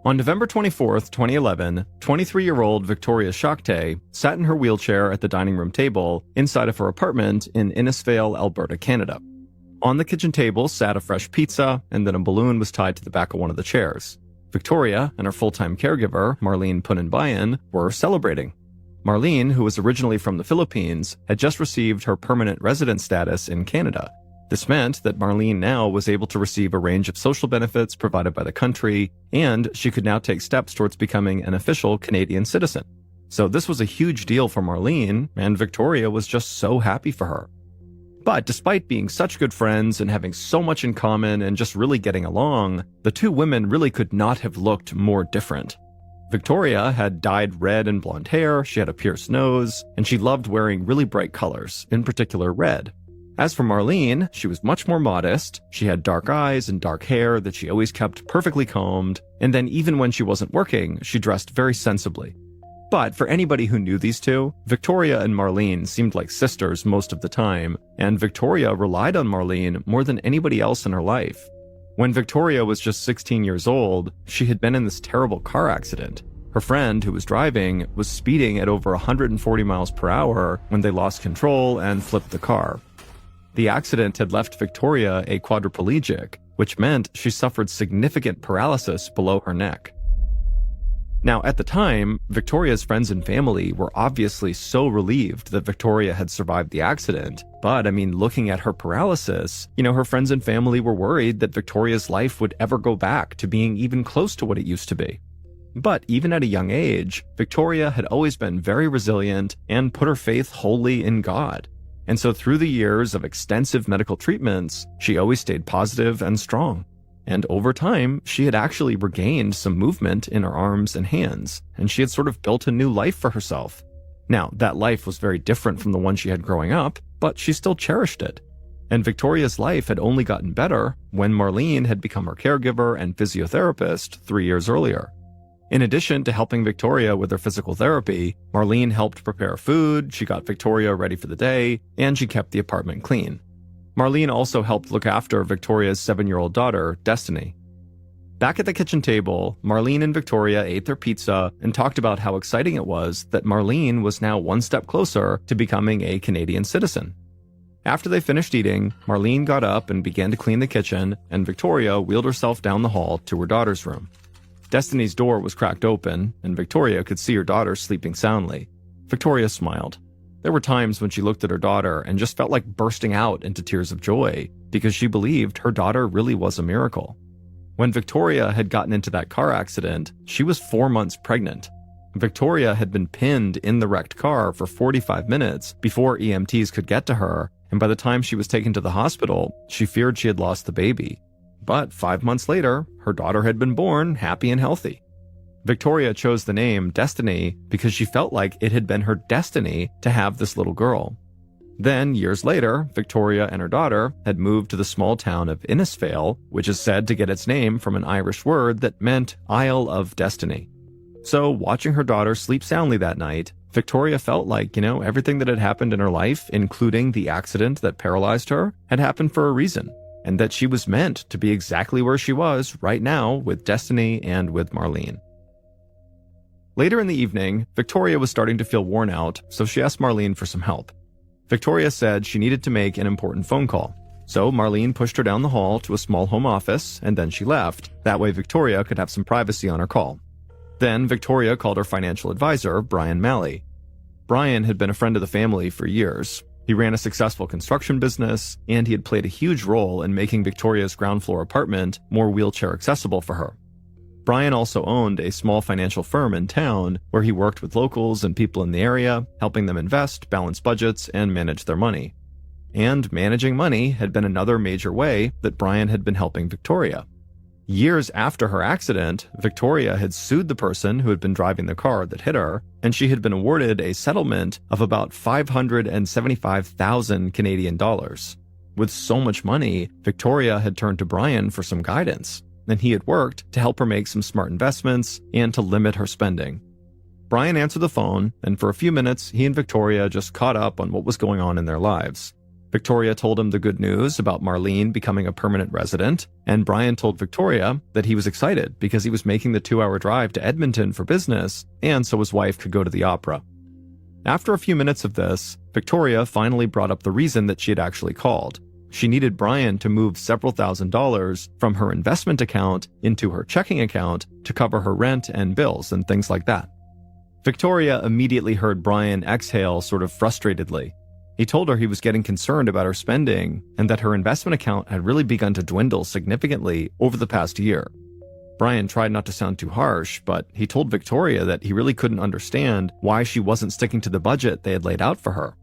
On November 24th, 2011, 23-year-old Victoria Shakte sat in her wheelchair at the dining room table inside of her apartment in Innisfail, Alberta, Canada. On the kitchen table sat a fresh pizza, and then a balloon was tied to the back of one of the chairs. Victoria and her full-time caregiver, MrBallen, were celebrating. Marlene, who was originally from the Philippines, had just received her permanent resident status in Canada. This meant that Marlene now was able to receive a range of social benefits provided by the country, and she could now take steps towards becoming an official Canadian citizen. So this was a huge deal for Marlene, and Victoria was just so happy for her. But despite being such good friends and having so much in common and just really getting along, the two women really could not have looked more different. Victoria had dyed red and blonde hair, she had a pierced nose, and she loved wearing really bright colors, in particular red. As for Marlene, she was much more modest. She had dark eyes and dark hair that she always kept perfectly combed, and then even when she wasn't working, she dressed very sensibly. But for anybody who knew these two, Victoria and Marlene seemed like sisters most of the time, and Victoria relied on Marlene more than anybody else in her life. When Victoria was just 16 years old, she had been in this terrible car accident. Her friend, who was driving, was speeding at over 140 miles per hour when they lost control and flipped the car. The accident had left Victoria a quadriplegic, which meant she suffered significant paralysis below her neck. Now, at the time, Victoria's friends and family were obviously so relieved that Victoria had survived the accident. But, looking at her paralysis, her friends and family were worried that Victoria's life would ever go back to being even close to what it used to be. But even at a young age, Victoria had always been very resilient and put her faith wholly in God. And so through the years of extensive medical treatments, she always stayed positive and strong. And over time, she had actually regained some movement in her arms and hands, and she had sort of built a new life for herself. Now, that life was very different from the one she had growing up, but she still cherished it. And Victoria's life had only gotten better when Marlene had become her caregiver and physiotherapist 3 years earlier. In addition to helping Victoria with her physical therapy, Marlene helped prepare food, she got Victoria ready for the day, and she kept the apartment clean. Marlene also helped look after Victoria's 7-year-old daughter, Destiny. Back at the kitchen table, Marlene and Victoria ate their pizza and talked about how exciting it was that Marlene was now one step closer to becoming a Canadian citizen. After they finished eating, Marlene got up and began to clean the kitchen, and Victoria wheeled herself down the hall to her daughter's room. Destiny's door was cracked open, and Victoria could see her daughter sleeping soundly. Victoria smiled. There were times when she looked at her daughter and just felt like bursting out into tears of joy, because she believed her daughter really was a miracle. When Victoria had gotten into that car accident, she was 4 months pregnant. Victoria had been pinned in the wrecked car for 45 minutes before EMTs could get to her, and by the time she was taken to the hospital, she feared she had lost the baby. But 5 months later, her daughter had been born happy and healthy. Victoria chose the name Destiny because she felt like it had been her destiny to have this little girl. Then, years later, Victoria and her daughter had moved to the small town of Innisfail, which is said to get its name from an Irish word that meant Isle of Destiny. So, watching her daughter sleep soundly that night, Victoria felt like, everything that had happened in her life, including the accident that paralyzed her, had happened for a reason, and that she was meant to be exactly where she was right now with Destiny and with Marlene. Later in the evening, Victoria was starting to feel worn out, so she asked Marlene for some help. Victoria said she needed to make an important phone call. So Marlene pushed her down the hall to a small home office, and then she left. That way Victoria could have some privacy on her call. Then Victoria called her financial advisor, Brian Malley. Brian had been a friend of the family for years. He ran a successful construction business, and he had played a huge role in making Victoria's ground floor apartment more wheelchair accessible for her. Brian also owned a small financial firm in town where he worked with locals and people in the area, helping them invest, balance budgets, and manage their money. And managing money had been another major way that Brian had been helping Victoria. Years after her accident, Victoria had sued the person who had been driving the car that hit her, and she had been awarded a settlement of about 575,000 Canadian dollars. With so much money, Victoria had turned to Brian for some guidance, and he had worked to help her make some smart investments and to limit her spending. Brian answered the phone, and for a few minutes, he and Victoria just caught up on what was going on in their lives. Victoria told him the good news about Marlene becoming a permanent resident, and Brian told Victoria that he was excited because he was making the 2-hour drive to Edmonton for business, and so his wife could go to the opera. After a few minutes of this, Victoria finally brought up the reason that she had actually called. She needed Brian to move several $1,000s from her investment account into her checking account to cover her rent and bills and things like that. Victoria immediately heard Brian exhale sort of frustratedly. He told her he was getting concerned about her spending and that her investment account had really begun to dwindle significantly over the past year. Brian tried not to sound too harsh, but he told Victoria that he really couldn't understand why she wasn't sticking to the budget they had laid out for her.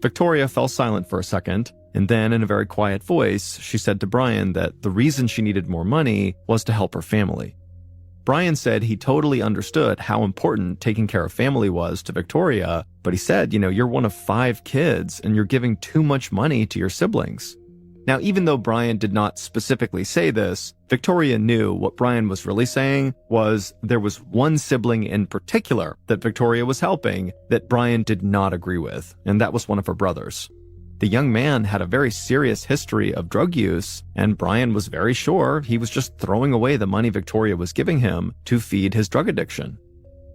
Victoria fell silent for a second, and then in a very quiet voice, she said to Brian that the reason she needed more money was to help her family. Brian said he totally understood how important taking care of family was to Victoria, but he said, you're one of 5 kids and you're giving too much money to your siblings. Now, even though Brian did not specifically say this, Victoria knew what Brian was really saying was there was one sibling in particular that Victoria was helping that Brian did not agree with, and that was one of her brothers. The young man had a very serious history of drug use, and Brian was very sure he was just throwing away the money Victoria was giving him to feed his drug addiction.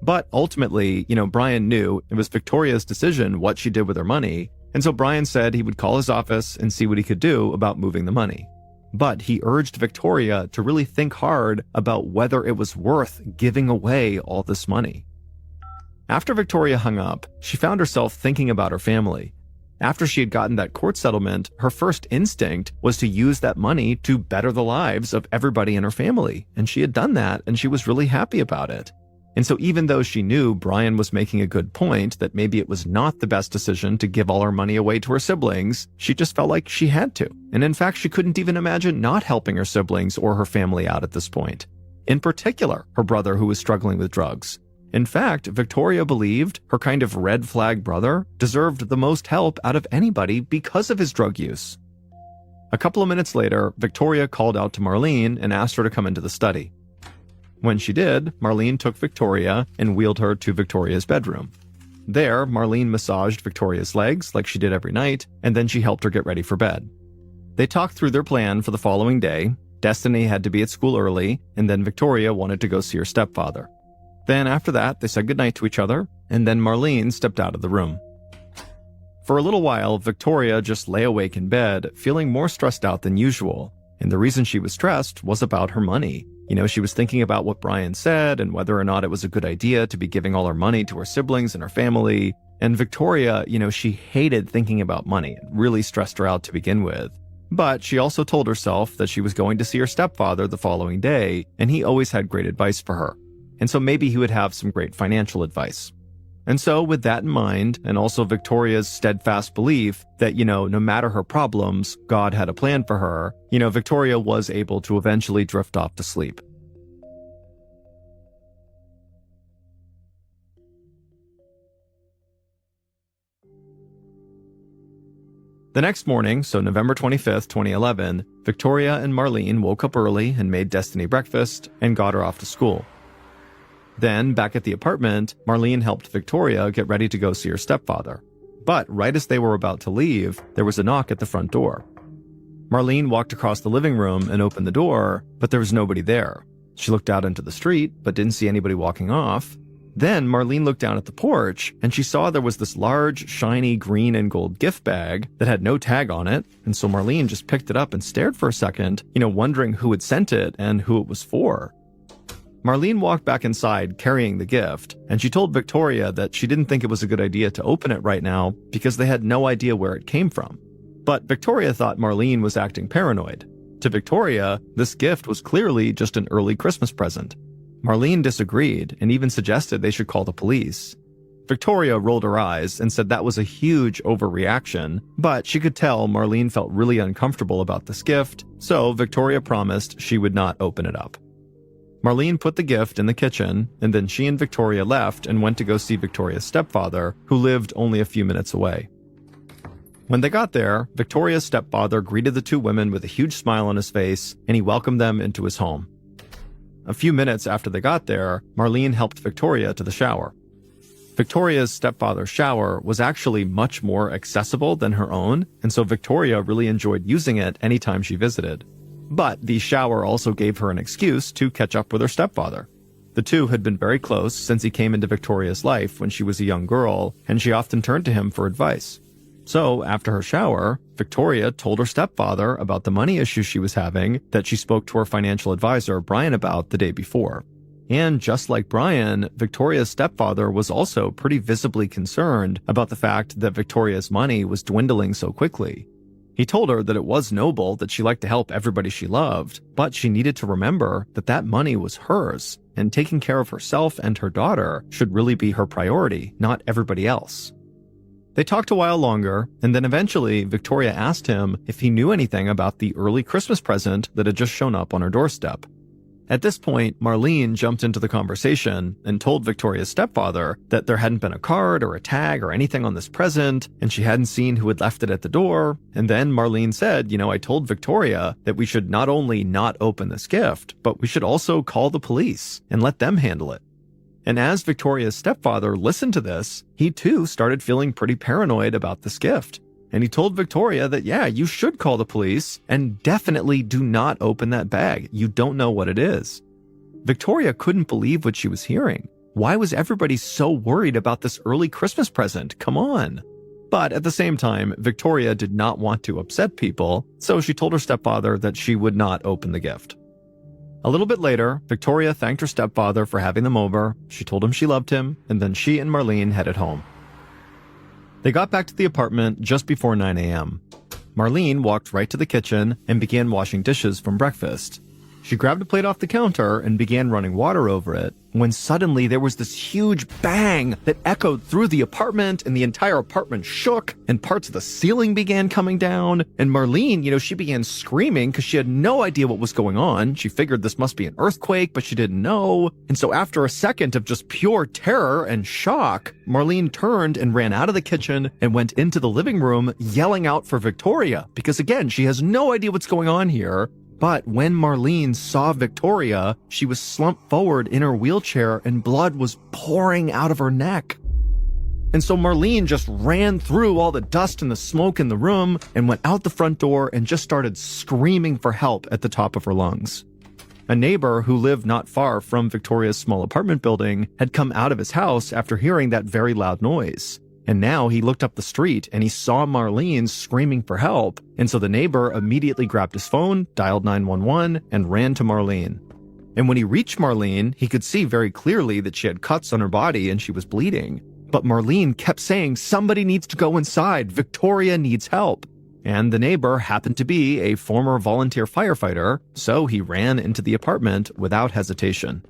But ultimately, Brian knew it was Victoria's decision what she did with her money, and so Brian said he would call his office and see what he could do about moving the money. But he urged Victoria to really think hard about whether it was worth giving away all this money. After Victoria hung up, she found herself thinking about her family. After she had gotten that court settlement, her first instinct was to use that money to better the lives of everybody in her family, and she had done that, and she was really happy about it. And so even though she knew Brian was making a good point that maybe it was not the best decision to give all her money away to her siblings, she just felt like she had to. And in fact, she couldn't even imagine not helping her siblings or her family out at this point. In particular, her brother who was struggling with drugs. In fact, Victoria believed her kind of red flag brother deserved the most help out of anybody because of his drug use. A couple of minutes later, Victoria called out to Marlene and asked her to come into the study. When she did, Marlene took Victoria and wheeled her to Victoria's bedroom. There, Marlene massaged Victoria's legs like she did every night, and then she helped her get ready for bed. They talked through their plan for the following day. Destiny had to be at school early, and then Victoria wanted to go see her stepfather. Then after that, they said goodnight to each other, and then Marlene stepped out of the room. For a little while, Victoria just lay awake in bed, feeling more stressed out than usual. And the reason she was stressed was about her money. She was thinking about what Brian said and whether or not it was a good idea to be giving all her money to her siblings and her family. And Victoria, she hated thinking about money. It really stressed her out to begin with. But she also told herself that she was going to see her stepfather the following day, and he always had great advice for her. And so maybe he would have some great financial advice. And so with that in mind, and also Victoria's steadfast belief that, no matter her problems, God had a plan for her, Victoria was able to eventually drift off to sleep. The next morning, so November 25th, 2011, Victoria and Marlene woke up early and made Destiny breakfast and got her off to school. Then, back at the apartment, Marlene helped Victoria get ready to go see her stepfather. But right as they were about to leave, there was a knock at the front door. Marlene walked across the living room and opened the door, but there was nobody there. She looked out into the street, but didn't see anybody walking off. Then Marlene looked down at the porch, and she saw there was this large, shiny green and gold gift bag that had no tag on it, and so Marlene just picked it up and stared for a second, wondering who had sent it and who it was for. Marlene walked back inside carrying the gift, and she told Victoria that she didn't think it was a good idea to open it right now because they had no idea where it came from. But Victoria thought Marlene was acting paranoid. To Victoria, this gift was clearly just an early Christmas present. Marlene disagreed and even suggested they should call the police. Victoria rolled her eyes and said that was a huge overreaction, but she could tell Marlene felt really uncomfortable about this gift, so Victoria promised she would not open it up. Marlene put the gift in the kitchen, and then she and Victoria left and went to go see Victoria's stepfather, who lived only a few minutes away. When they got there, Victoria's stepfather greeted the two women with a huge smile on his face, and he welcomed them into his home. A few minutes after they got there, Marlene helped Victoria to the shower. Victoria's stepfather's shower was actually much more accessible than her own, and so Victoria really enjoyed using it anytime she visited. But the shower also gave her an excuse to catch up with her stepfather. The two had been very close since he came into Victoria's life when she was a young girl, and she often turned to him for advice. So, after her shower, Victoria told her stepfather about the money issues she was having that she spoke to her financial advisor, Brian, about the day before. And just like Brian, Victoria's stepfather was also pretty visibly concerned about the fact that Victoria's money was dwindling so quickly. He told her that it was noble that she liked to help everybody she loved, but she needed to remember that that money was hers, and taking care of herself and her daughter should really be her priority, not everybody else. They talked a while longer, and then eventually Victoria asked him if he knew anything about the early Christmas present that had just shown up on her doorstep. At this point, Marlene jumped into the conversation and told Victoria's stepfather that there hadn't been a card or a tag or anything on this present, and she hadn't seen who had left it at the door. And then Marlene said, I told Victoria that we should not only not open this gift, but we should also call the police and let them handle it. And as Victoria's stepfather listened to this, he too started feeling pretty paranoid about this gift. And he told Victoria that, yeah, you should call the police and definitely do not open that bag. You don't know what it is. Victoria couldn't believe what she was hearing. Why was everybody so worried about this early Christmas present? Come on. But at the same time, Victoria did not want to upset people, so she told her stepfather that she would not open the gift. A little bit later, Victoria thanked her stepfather for having them over. She told him she loved him, and then she and Marlene headed home. They got back to the apartment just before 9 a.m. Marlene walked right to the kitchen and began washing dishes from breakfast. She grabbed a plate off the counter and began running water over it, when suddenly there was this huge bang that echoed through the apartment, and the entire apartment shook, and parts of the ceiling began coming down. And Marlene, she began screaming because she had no idea what was going on. She figured this must be an earthquake, but she didn't know. And so after a second of just pure terror and shock, Marlene turned and ran out of the kitchen and went into the living room yelling out for Victoria, because again, she has no idea what's going on here. But when Marlene saw Victoria, she was slumped forward in her wheelchair and blood was pouring out of her neck. And so Marlene just ran through all the dust and the smoke in the room and went out the front door and just started screaming for help at the top of her lungs. A neighbor who lived not far from Victoria's small apartment building had come out of his house after hearing that very loud noise. And now he looked up the street and he saw Marlene screaming for help. And so the neighbor immediately grabbed his phone, dialed 911, and ran to Marlene. And when he reached Marlene, he could see very clearly that she had cuts on her body and she was bleeding. But Marlene kept saying, "Somebody needs to go inside. Victoria needs help." And the neighbor happened to be a former volunteer firefighter, so he ran into the apartment without hesitation.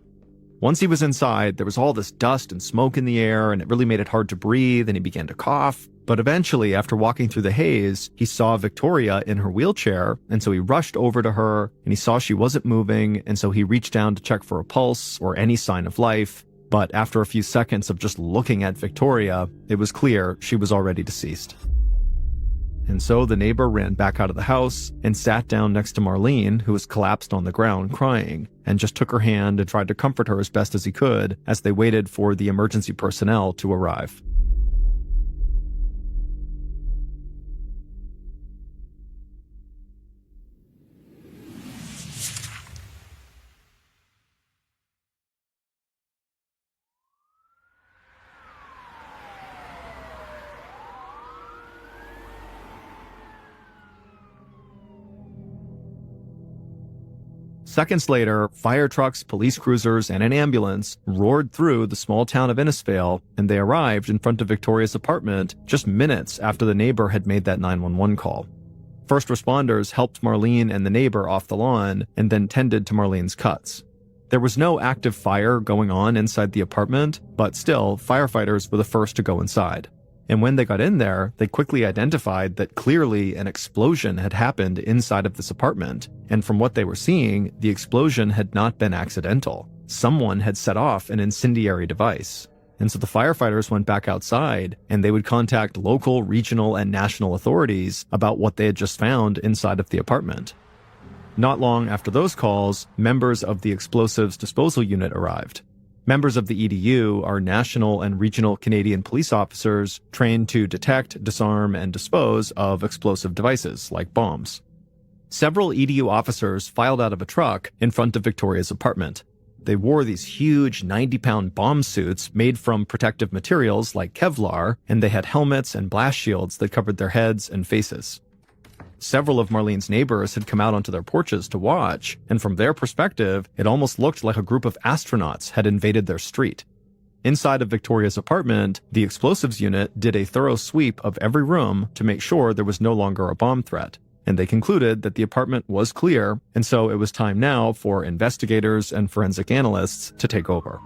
Once he was inside, there was all this dust and smoke in the air, and it really made it hard to breathe, and he began to cough. But eventually, after walking through the haze, he saw Victoria in her wheelchair, and so he rushed over to her, and he saw she wasn't moving, and so he reached down to check for a pulse or any sign of life. But after a few seconds of just looking at Victoria, it was clear she was already deceased. And so the neighbor ran back out of the house and sat down next to Marlene, who was collapsed on the ground crying, and just took her hand and tried to comfort her as best as he could as they waited for the emergency personnel to arrive. Seconds later, fire trucks, police cruisers, and an ambulance roared through the small town of Innisfail, and they arrived in front of Victoria's apartment just minutes after the neighbor had made that 911 call. First responders helped Marlene and the neighbor off the lawn and then tended to Marlene's cuts. There was no active fire going on inside the apartment, but still, firefighters were the first to go inside. And when they got in there, they quickly identified that clearly an explosion had happened inside of this apartment. And from what they were seeing, the explosion had not been accidental. Someone had set off an incendiary device. And so the firefighters went back outside, and they would contact local, regional, and national authorities about what they had just found inside of the apartment. Not long after those calls, members of the explosives disposal unit arrived. Members of the EDU are national and regional Canadian police officers trained to detect, disarm, and dispose of explosive devices like bombs. Several EDU officers filed out of a truck in front of Victoria's apartment. They wore these huge 90-pound bomb suits made from protective materials like Kevlar, and they had helmets and blast shields that covered their heads and faces. Several of Marlene's neighbors had come out onto their porches to watch, and from their perspective, it almost looked like a group of astronauts had invaded their street. Inside of Victoria's apartment, the explosives unit did a thorough sweep of every room to make sure there was no longer a bomb threat, and they concluded that the apartment was clear, and so it was time now for investigators and forensic analysts to take over.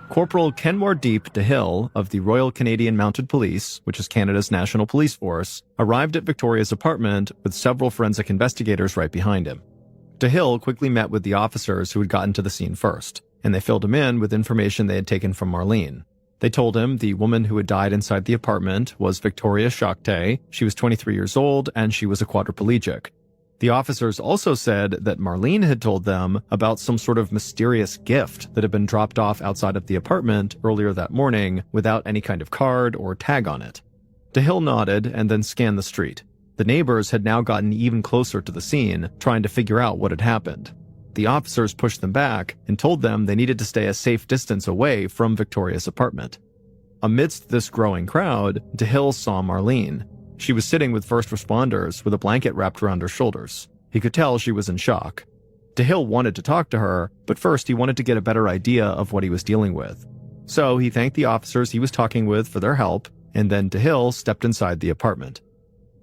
Corporal Kenmore-Deep DeHill of the Royal Canadian Mounted Police, which is Canada's national police force, arrived at Victoria's apartment with several forensic investigators right behind him. DeHill quickly met with the officers who had gotten to the scene first, and they filled him in with information they had taken from Marlene. They told him the woman who had died inside the apartment was Victoria Shockday. She was 23 years old, and she was a quadriplegic. The officers also said that Marlene had told them about some sort of mysterious gift that had been dropped off outside of the apartment earlier that morning without any kind of card or tag on it. DeHill nodded and then scanned the street. The neighbors had now gotten even closer to the scene, trying to figure out what had happened. The officers pushed them back and told them they needed to stay a safe distance away from Victoria's apartment. Amidst this growing crowd, DeHill saw Marlene. She was sitting with first responders with a blanket wrapped around her shoulders. He could tell she was in shock. DeHill wanted to talk to her, but first he wanted to get a better idea of what he was dealing with. So he thanked the officers he was talking with for their help, and then DeHill stepped inside the apartment.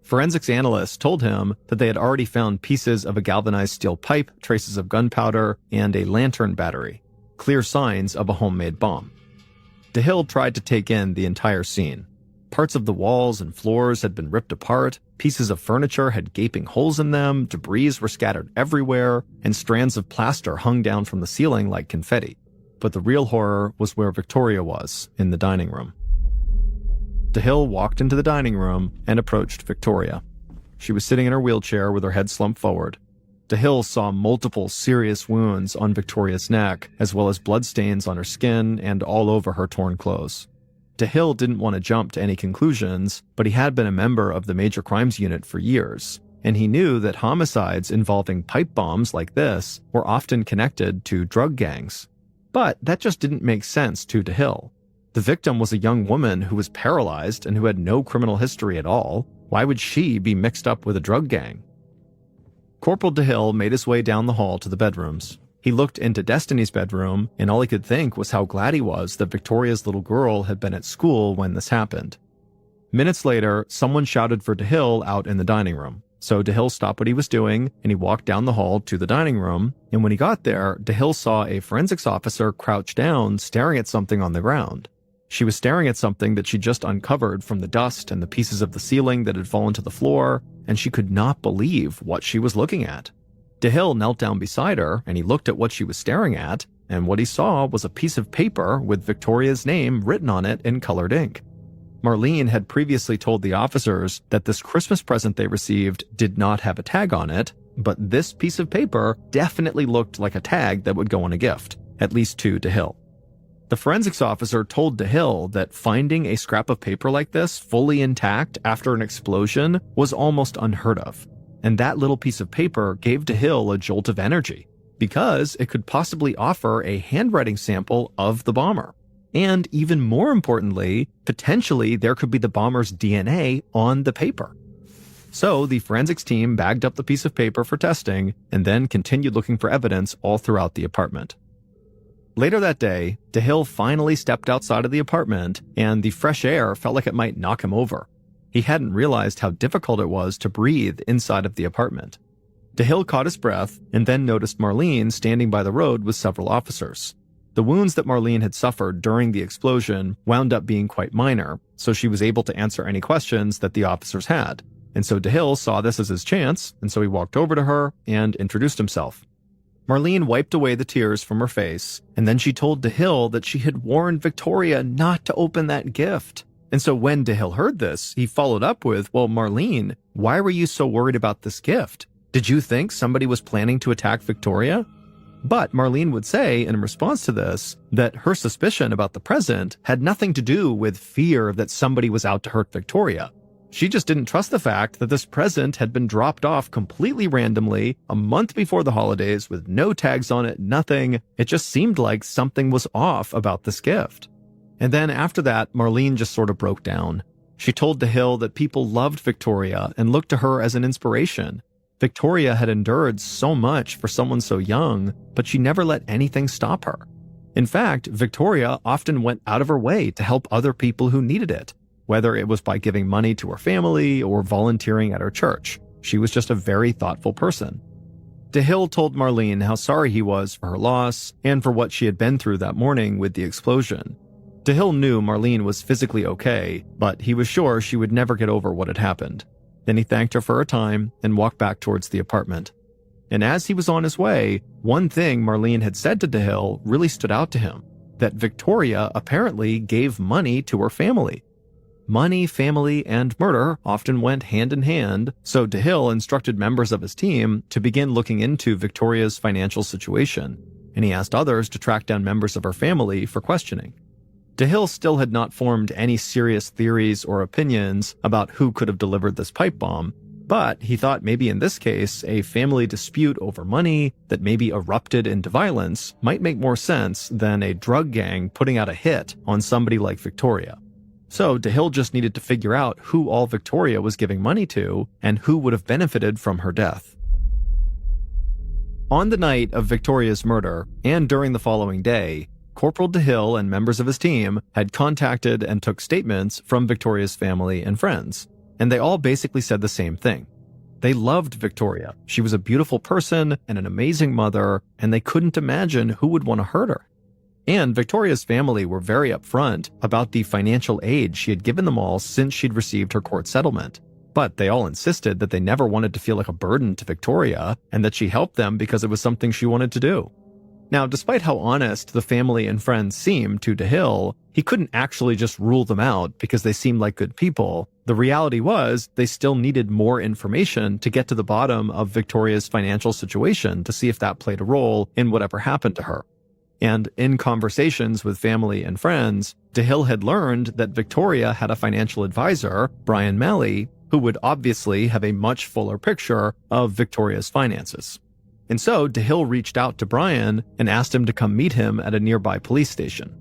Forensics analysts told him that they had already found pieces of a galvanized steel pipe, traces of gunpowder, and a lantern battery, clear signs of a homemade bomb. DeHill tried to take in the entire scene. Parts of the walls and floors had been ripped apart, pieces of furniture had gaping holes in them, debris were scattered everywhere, and strands of plaster hung down from the ceiling like confetti. But the real horror was where Victoria was, in the dining room. DeHill walked into the dining room and approached Victoria. She was sitting in her wheelchair with her head slumped forward. DeHill saw multiple serious wounds on Victoria's neck, as well as bloodstains on her skin and all over her torn clothes. DeHill didn't want to jump to any conclusions, but he had been a member of the Major Crimes Unit for years, and he knew that homicides involving pipe bombs like this were often connected to drug gangs. But that just didn't make sense to DeHill. The victim was a young woman who was paralyzed and who had no criminal history at all. Why would she be mixed up with a drug gang? Corporal DeHill made his way down the hall to the bedrooms. He looked into Destiny's bedroom, and all he could think was how glad he was that Victoria's little girl had been at school when this happened. Minutes later, someone shouted for DeHill out in the dining room. So DeHill stopped what he was doing, and he walked down the hall to the dining room, and when he got there, DeHill saw a forensics officer crouched down, staring at something on the ground. She was staring at something that she just uncovered from the dust and the pieces of the ceiling that had fallen to the floor, and she could not believe what she was looking at. DeHill knelt down beside her, and he looked at what she was staring at, and what he saw was a piece of paper with Victoria's name written on it in colored ink. Marlene had previously told the officers that this Christmas present they received did not have a tag on it, but this piece of paper definitely looked like a tag that would go on a gift, at least to DeHill. The forensics officer told DeHill that finding a scrap of paper like this fully intact after an explosion was almost unheard of. And that little piece of paper gave DeHill a jolt of energy, because it could possibly offer a handwriting sample of the bomber. And even more importantly, potentially there could be the bomber's DNA on the paper. So the forensics team bagged up the piece of paper for testing and then continued looking for evidence all throughout the apartment. Later that day, DeHill finally stepped outside of the apartment, and the fresh air felt like it might knock him over. He hadn't realized how difficult it was to breathe inside of the apartment. DeHill caught his breath and then noticed Marlene standing by the road with several officers. The wounds that Marlene had suffered during the explosion wound up being quite minor, so she was able to answer any questions that the officers had. And so DeHill saw this as his chance, and so he walked over to her and introduced himself. Marlene wiped away the tears from her face, and then she told DeHill that she had warned Victoria not to open that gift. And so when DeHill heard this, he followed up with, "Well, Marlene, why were you so worried about this gift? Did you think somebody was planning to attack Victoria?" But Marlene would say, in response to this, that her suspicion about the present had nothing to do with fear that somebody was out to hurt Victoria. She just didn't trust the fact that this present had been dropped off completely randomly a month before the holidays with no tags on it, nothing. It just seemed like something was off about this gift. And then after that, Marlene just sort of broke down. She told DeHill that people loved Victoria and looked to her as an inspiration. Victoria had endured so much for someone so young, but she never let anything stop her. In fact, Victoria often went out of her way to help other people who needed it, whether it was by giving money to her family or volunteering at her church. She was just a very thoughtful person. DeHill told Marlene how sorry he was for her loss and for what she had been through that morning with the explosion. DeHill knew Marlene was physically okay, but he was sure she would never get over what had happened. Then he thanked her for her time and walked back towards the apartment. And as he was on his way, one thing Marlene had said to DeHill really stood out to him, that Victoria apparently gave money to her family. Money, family, and murder often went hand in hand, so DeHill instructed members of his team to begin looking into Victoria's financial situation, and he asked others to track down members of her family for questioning. DeHill still had not formed any serious theories or opinions about who could have delivered this pipe bomb, but he thought maybe in this case, a family dispute over money that maybe erupted into violence might make more sense than a drug gang putting out a hit on somebody like Victoria. So DeHill just needed to figure out who all Victoria was giving money to and who would have benefited from her death. On the night of Victoria's murder, and during the following day, Corporal DeHill and members of his team had contacted and took statements from Victoria's family and friends, and they all basically said the same thing. They loved Victoria. She was a beautiful person and an amazing mother, and they couldn't imagine who would want to hurt her. And Victoria's family were very upfront about the financial aid she had given them all since she'd received her court settlement. But they all insisted that they never wanted to feel like a burden to Victoria and that she helped them because it was something she wanted to do. Now, despite how honest the family and friends seemed to DeHill, he couldn't actually just rule them out because they seemed like good people. The reality was they still needed more information to get to the bottom of Victoria's financial situation to see if that played a role in whatever happened to her. And in conversations with family and friends, DeHill had learned that Victoria had a financial advisor, Brian Malley, who would obviously have a much fuller picture of Victoria's finances. And so DeHill reached out to Brian and asked him to come meet him at a nearby police station.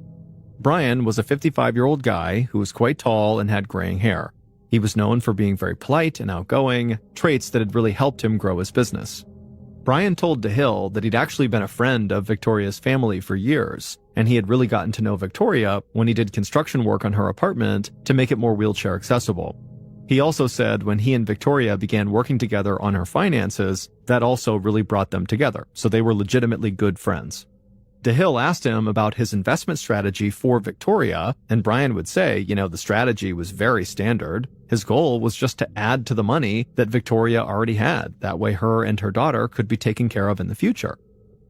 Brian was a 55-year-old guy who was quite tall and had graying hair. He was known for being very polite and outgoing, traits that had really helped him grow his business. Brian told DeHill that he'd actually been a friend of Victoria's family for years, and he had really gotten to know Victoria when he did construction work on her apartment to make it more wheelchair accessible. He also said when he and Victoria began working together on her finances, that also really brought them together, so they were legitimately good friends. DeHill asked him about his investment strategy for Victoria, and Brian would say, the strategy was very standard. His goal was just to add to the money that Victoria already had. That way her and her daughter could be taken care of in the future.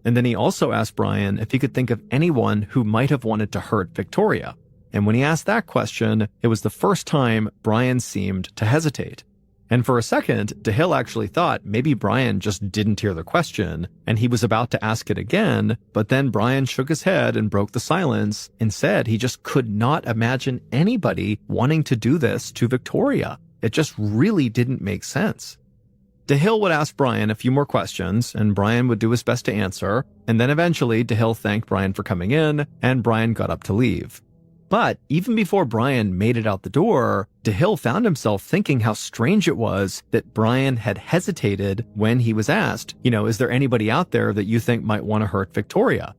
And then he also asked Brian if he could think of anyone who might have wanted to hurt Victoria. And when he asked that question, it was the first time Brian seemed to hesitate. And for a second, DeHill actually thought maybe Brian just didn't hear the question, and he was about to ask it again, but then Brian shook his head and broke the silence and said he just could not imagine anybody wanting to do this to Victoria. It just really didn't make sense. DeHill would ask Brian a few more questions, and Brian would do his best to answer, and then eventually DeHill thanked Brian for coming in, and Brian got up to leave. But even before Brian made it out the door, DeHill found himself thinking how strange it was that Brian had hesitated when he was asked, is there anybody out there that you think might want to hurt Victoria?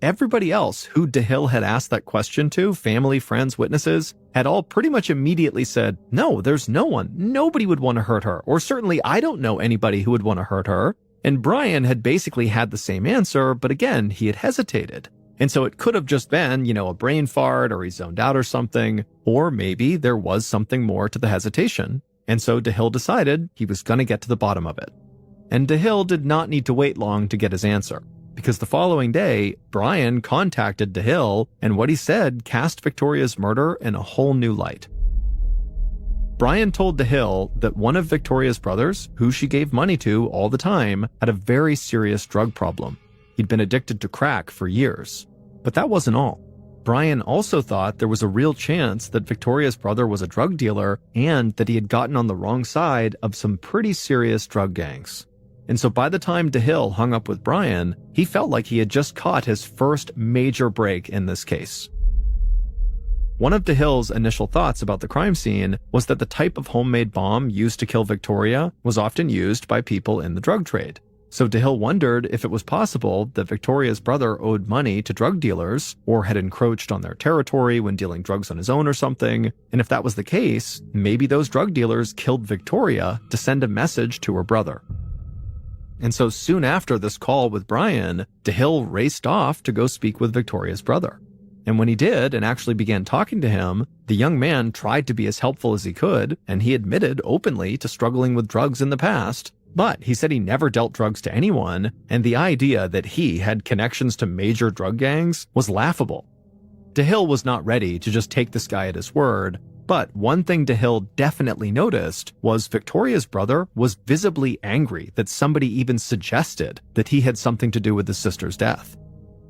Everybody else who DeHill had asked that question to, family, friends, witnesses, had all pretty much immediately said, no, there's no one. Nobody would want to hurt her, or certainly I don't know anybody who would want to hurt her. And Brian had basically had the same answer, but again, he had hesitated. And so it could have just been, a brain fart or he zoned out or something, or maybe there was something more to the hesitation. And so DeHill decided he was going to get to the bottom of it. And DeHill did not need to wait long to get his answer, because the following day, Brian contacted DeHill, and what he said cast Victoria's murder in a whole new light. Brian told DeHill that one of Victoria's brothers, who she gave money to all the time, had a very serious drug problem. He'd been addicted to crack for years. But that wasn't all. Brian also thought there was a real chance that Victoria's brother was a drug dealer and that he had gotten on the wrong side of some pretty serious drug gangs. And so by the time DeHill hung up with Brian, he felt like he had just caught his first major break in this case. One of DeHill's initial thoughts about the crime scene was that the type of homemade bomb used to kill Victoria was often used by people in the drug trade. So DeHill wondered if it was possible that Victoria's brother owed money to drug dealers or had encroached on their territory when dealing drugs on his own or something. And if that was the case, maybe those drug dealers killed Victoria to send a message to her brother. And so soon after this call with Brian, DeHill raced off to go speak with Victoria's brother. And when he did and actually began talking to him, the young man tried to be as helpful as he could, and he admitted openly to struggling with drugs in the past. But he said he never dealt drugs to anyone, and the idea that he had connections to major drug gangs was laughable. DeHill was not ready to just take this guy at his word, but one thing DeHill definitely noticed was Victoria's brother was visibly angry that somebody even suggested that he had something to do with his sister's death.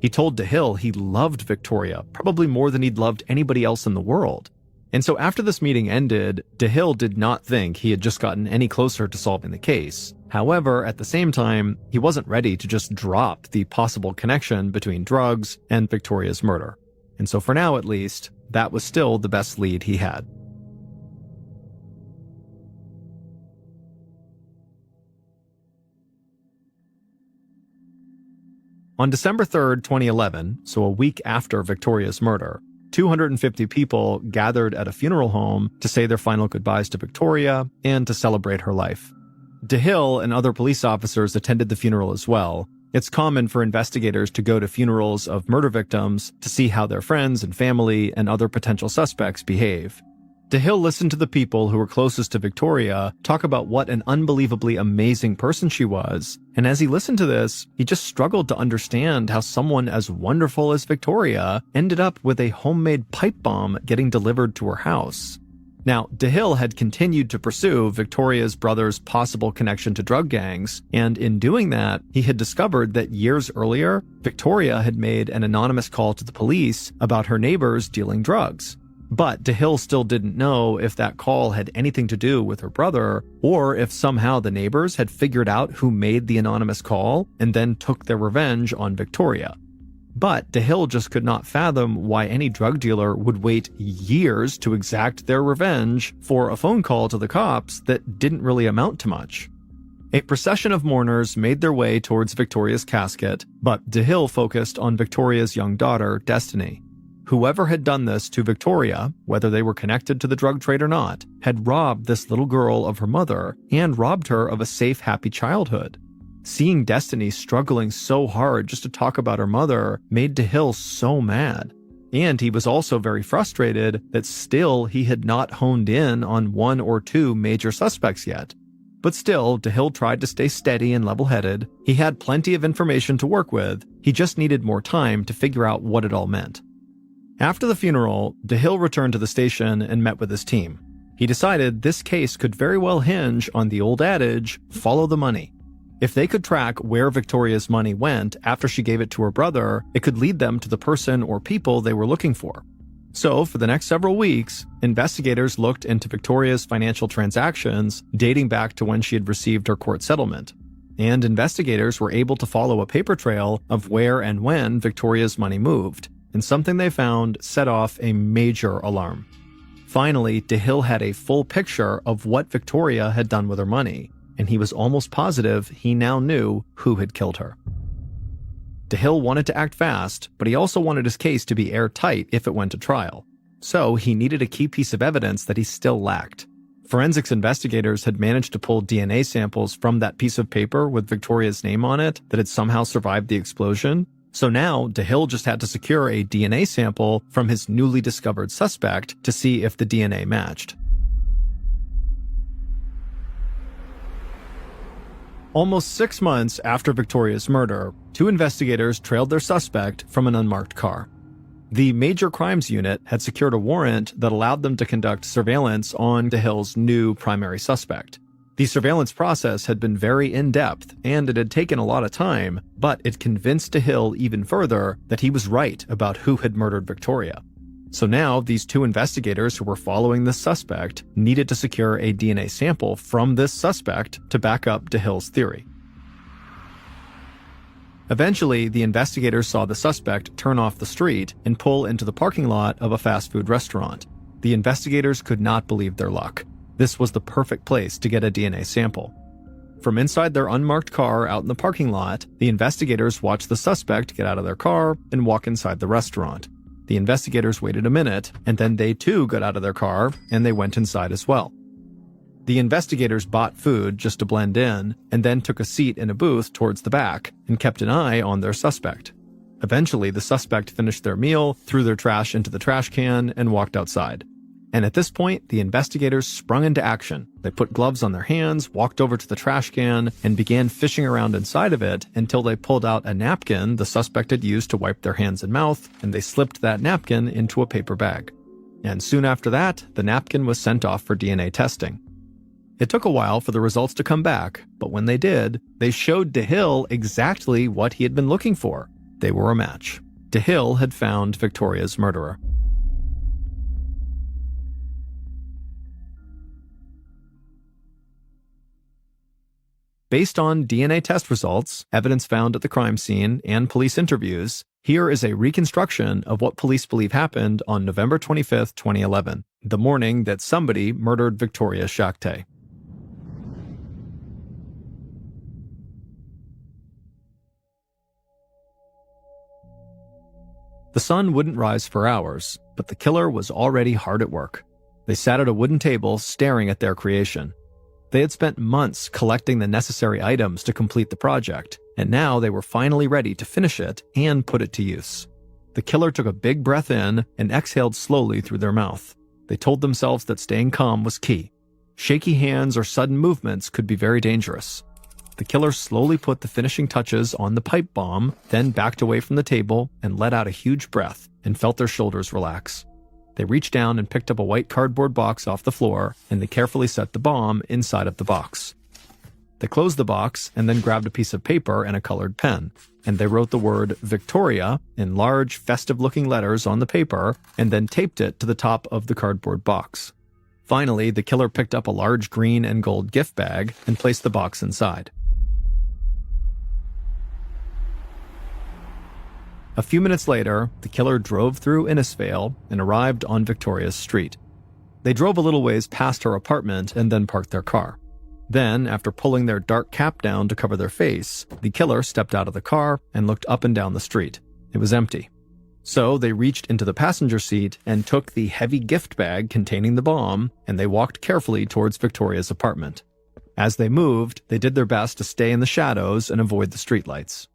He told DeHill he loved Victoria, probably more than he'd loved anybody else in the world. And so after this meeting ended, DeHill did not think he had just gotten any closer to solving the case. However, at the same time, he wasn't ready to just drop the possible connection between drugs and Victoria's murder. And so for now, at least, that was still the best lead he had. On December 3rd, 2011, so a week after Victoria's murder, 250 people gathered at a funeral home to say their final goodbyes to Victoria and to celebrate her life. DeHill and other police officers attended the funeral as well. It's common for investigators to go to funerals of murder victims to see how their friends and family and other potential suspects behave. DeHill listened to the people who were closest to Victoria talk about what an unbelievably amazing person she was, and as he listened to this, he just struggled to understand how someone as wonderful as Victoria ended up with a homemade pipe bomb getting delivered to her house. Now, DeHill had continued to pursue Victoria's brother's possible connection to drug gangs, and in doing that, he had discovered that years earlier, Victoria had made an anonymous call to the police about her neighbors dealing drugs. But DeHill still didn't know if that call had anything to do with her brother, or if somehow the neighbors had figured out who made the anonymous call and then took their revenge on Victoria. But DeHill just could not fathom why any drug dealer would wait years to exact their revenge for a phone call to the cops that didn't really amount to much. A procession of mourners made their way towards Victoria's casket, but DeHill focused on Victoria's young daughter, Destiny. Whoever had done this to Victoria, whether they were connected to the drug trade or not, had robbed this little girl of her mother and robbed her of a safe, happy childhood. Seeing Destiny struggling so hard just to talk about her mother made DeHill so mad. And he was also very frustrated that still he had not honed in on one or two major suspects yet. But still, DeHill tried to stay steady and level-headed. He had plenty of information to work with. He just needed more time to figure out what it all meant. After the funeral, DeHill returned to the station and met with his team. He decided this case could very well hinge on the old adage, follow the money. If they could track where Victoria's money went after she gave it to her brother, it could lead them to the person or people they were looking for. So, for the next several weeks, investigators looked into Victoria's financial transactions dating back to when she had received her court settlement. And investigators were able to follow a paper trail of where and when Victoria's money moved. And something they found set off a major alarm. Finally, DeHill had a full picture of what Victoria had done with her money, and he was almost positive he now knew who had killed her. DeHill wanted to act fast, but he also wanted his case to be airtight if it went to trial. So he needed a key piece of evidence that he still lacked. Forensics investigators had managed to pull DNA samples from that piece of paper with Victoria's name on it that had somehow survived the explosion. So now, DeHill just had to secure a DNA sample from his newly discovered suspect to see if the DNA matched. Almost 6 months after Victoria's murder, 2 investigators trailed their suspect from an unmarked car. The Major Crimes Unit had secured a warrant that allowed them to conduct surveillance on DeHill's new primary suspect. The surveillance process had been very in-depth, and it had taken a lot of time, but it convinced DeHill even further that he was right about who had murdered Victoria. So now, these two investigators who were following this suspect needed to secure a DNA sample from this suspect to back up DeHill's theory. Eventually, the investigators saw the suspect turn off the street and pull into the parking lot of a fast food restaurant. The investigators could not believe their luck. This was the perfect place to get a DNA sample. From inside their unmarked car out in the parking lot, the investigators watched the suspect get out of their car and walk inside the restaurant. The investigators waited a minute, and then they too got out of their car and they went inside as well. The investigators bought food just to blend in, and then took a seat in a booth towards the back and kept an eye on their suspect. Eventually, the suspect finished their meal, threw their trash into the trash can, and walked outside. And at this point, the investigators sprung into action. They put gloves on their hands, walked over to the trash can, and began fishing around inside of it until they pulled out a napkin the suspect had used to wipe their hands and mouth, and they slipped that napkin into a paper bag. And soon after that, the napkin was sent off for DNA testing. It took a while for the results to come back, but when they did, they showed DeHill exactly what he had been looking for. They were a match. DeHill had found Victoria's murderer. Based on DNA test results, evidence found at the crime scene, and police interviews, here is a reconstruction of what police believe happened on November 25, 2011, the morning that somebody murdered Victoria Schachté. The sun wouldn't rise for hours, but the killer was already hard at work. They sat at a wooden table staring at their creation. They had spent months collecting the necessary items to complete the project, and now they were finally ready to finish it and put it to use. The killer took a big breath in and exhaled slowly through their mouth. They told themselves that staying calm was key. Shaky hands or sudden movements could be very dangerous. The killer slowly put the finishing touches on the pipe bomb, then backed away from the table and let out a huge breath and felt their shoulders relax. They reached down and picked up a white cardboard box off the floor, and they carefully set the bomb inside of the box. They closed the box and then grabbed a piece of paper and a colored pen, and they wrote the word Victoria in large, festive-looking letters on the paper and then taped it to the top of the cardboard box. Finally, the killer picked up a large green and gold gift bag and placed the box inside. A few minutes later, the killer drove through Innisfail and arrived on Victoria's street. They drove a little ways past her apartment and then parked their car. Then, after pulling their dark cap down to cover their face, the killer stepped out of the car and looked up and down the street. It was empty. So they reached into the passenger seat and took the heavy gift bag containing the bomb, and they walked carefully towards Victoria's apartment. As they moved, they did their best to stay in the shadows and avoid the streetlights.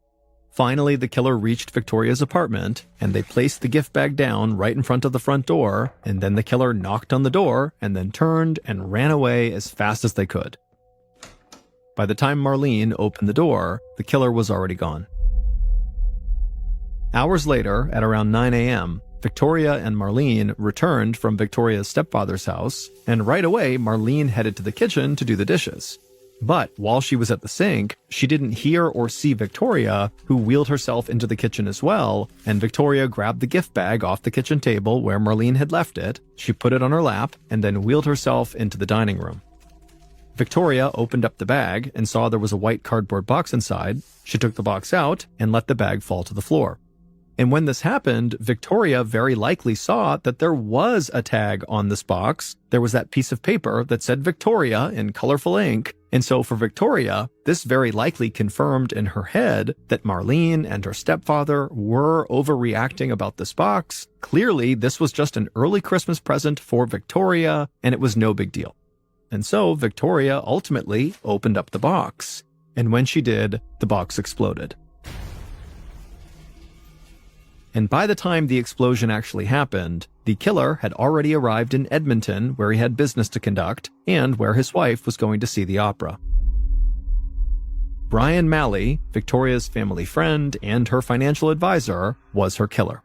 Finally, the killer reached Victoria's apartment, and they placed the gift bag down right in front of the front door, and then the killer knocked on the door and then turned and ran away as fast as they could. By the time Marlene opened the door, the killer was already gone. Hours later, at around 9 a.m., Victoria and Marlene returned from Victoria's stepfather's house, and right away, Marlene headed to the kitchen to do the dishes. But while she was at the sink, she didn't hear or see Victoria, who wheeled herself into the kitchen as well, and Victoria grabbed the gift bag off the kitchen table where Marlene had left it, she put it on her lap, and then wheeled herself into the dining room. Victoria opened up the bag and saw there was a white cardboard box inside. She took the box out and let the bag fall to the floor. And when this happened, Victoria very likely saw that there was a tag on this box. There was that piece of paper that said Victoria in colorful ink. And so for Victoria, this very likely confirmed in her head that Marlene and her stepfather were overreacting about this box. Clearly, this was just an early Christmas present for Victoria, and it was no big deal. And so Victoria ultimately opened up the box. And when she did, the box exploded. And by the time the explosion actually happened, the killer had already arrived in Edmonton, where he had business to conduct, and where his wife was going to see the opera. Brian Malley, Victoria's family friend and her financial advisor, was her killer.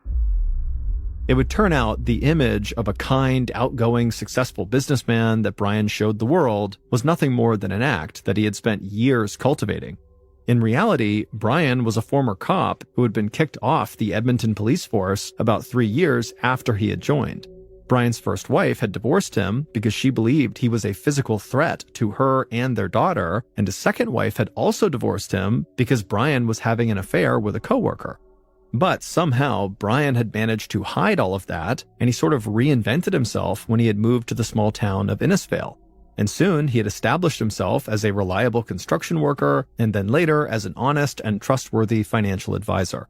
It would turn out the image of a kind, outgoing, successful businessman that Brian showed the world was nothing more than an act that he had spent years cultivating. In reality, Brian was a former cop who had been kicked off the Edmonton police force about 3 years after he had joined. Brian's first wife had divorced him because she believed he was a physical threat to her and their daughter, and his second wife had also divorced him because Brian was having an affair with a coworker. But somehow, Brian had managed to hide all of that, and he sort of reinvented himself when he had moved to the small town of Innisfail. And soon, he had established himself as a reliable construction worker, and then later as an honest and trustworthy financial advisor.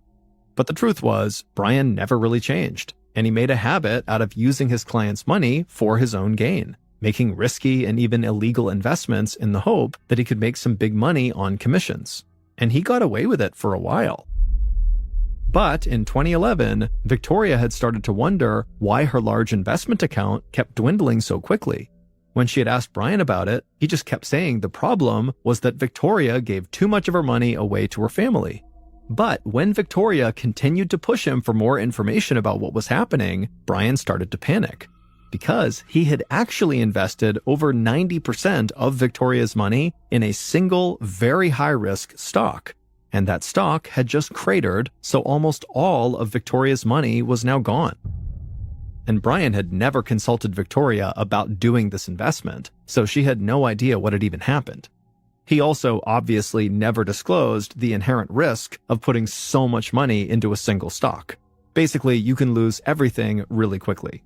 But the truth was, Brian never really changed, and he made a habit out of using his clients' money for his own gain, making risky and even illegal investments in the hope that he could make some big money on commissions. And he got away with it for a while. But in 2011, Victoria had started to wonder why her large investment account kept dwindling so quickly. When she had asked Brian about it, he just kept saying the problem was that Victoria gave too much of her money away to her family. But when Victoria continued to push him for more information about what was happening, Brian started to panic. Because he had actually invested over 90% of Victoria's money in a single, very high-risk stock. And that stock had just cratered, so almost all of Victoria's money was now gone. And Brian had never consulted Victoria about doing this investment, so she had no idea what had even happened. He also obviously never disclosed the inherent risk of putting so much money into a single stock. Basically, you can lose everything really quickly.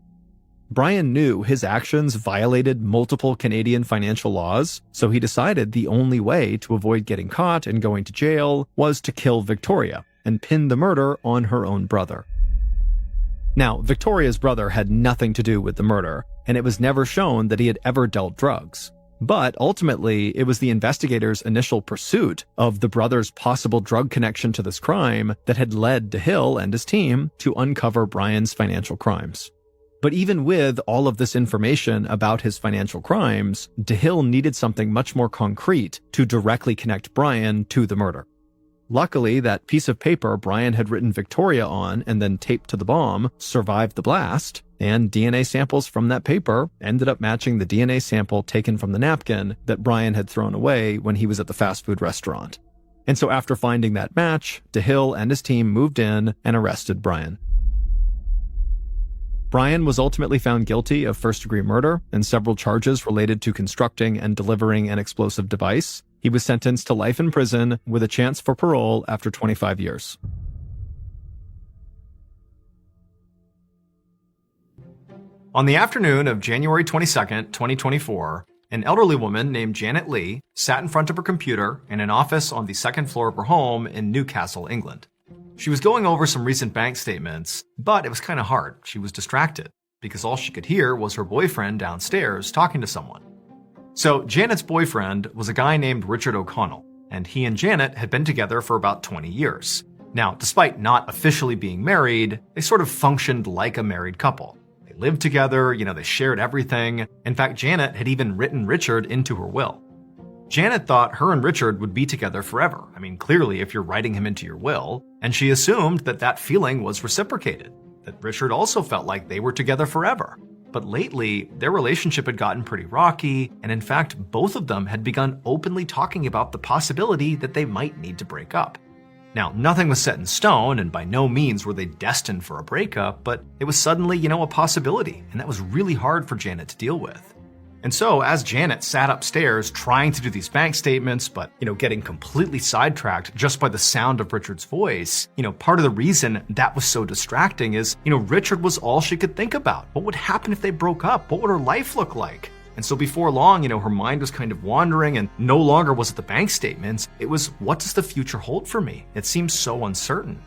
Brian knew his actions violated multiple Canadian financial laws, so he decided the only way to avoid getting caught and going to jail was to kill Victoria and pin the murder on her own brother. Now, Victoria's brother had nothing to do with the murder, and it was never shown that he had ever dealt drugs. But ultimately, it was the investigators' initial pursuit of the brother's possible drug connection to this crime that had led DeHill and his team to uncover Brian's financial crimes. But even with all of this information about his financial crimes, DeHill needed something much more concrete to directly connect Brian to the murder. Luckily, that piece of paper Brian had written Victoria on and then taped to the bomb survived the blast, and DNA samples from that paper ended up matching the DNA sample taken from the napkin that Brian had thrown away when he was at the fast food restaurant. And so after finding that match, DeHill and his team moved in and arrested Brian. Brian was ultimately found guilty of first-degree murder and several charges related to constructing and delivering an explosive device. He was sentenced to life in prison with a chance for parole after 25 years. On the afternoon of January 22nd, 2024, an elderly woman named Janet Lee sat in front of her computer in an office on the second floor of her home in Newcastle, England. She was going over some recent bank statements, but it was kind of hard. She was distracted because all she could hear was her boyfriend downstairs talking to someone. So Janet's boyfriend was a guy named Richard O'Connell, and he and Janet had been together for about 20 years. Now, despite not officially being married, they sort of functioned like a married couple. They lived together, they shared everything. In fact, Janet had even written Richard into her will. Janet thought her and Richard would be together forever. Clearly, if you're writing him into your will, and she assumed that that feeling was reciprocated, that Richard also felt like they were together forever. But lately, their relationship had gotten pretty rocky, and in fact, both of them had begun openly talking about the possibility that they might need to break up. Now, nothing was set in stone, and by no means were they destined for a breakup, but it was suddenly, a possibility, and that was really hard for Janet to deal with. And so, as Janet sat upstairs trying to do these bank statements, but, getting completely sidetracked just by the sound of Richard's voice, part of the reason that was so distracting is, Richard was all she could think about. What would happen if they broke up? What would her life look like? And so before long, her mind was kind of wandering, and no longer was it the bank statements. It was, what does the future hold for me? It seems so uncertain.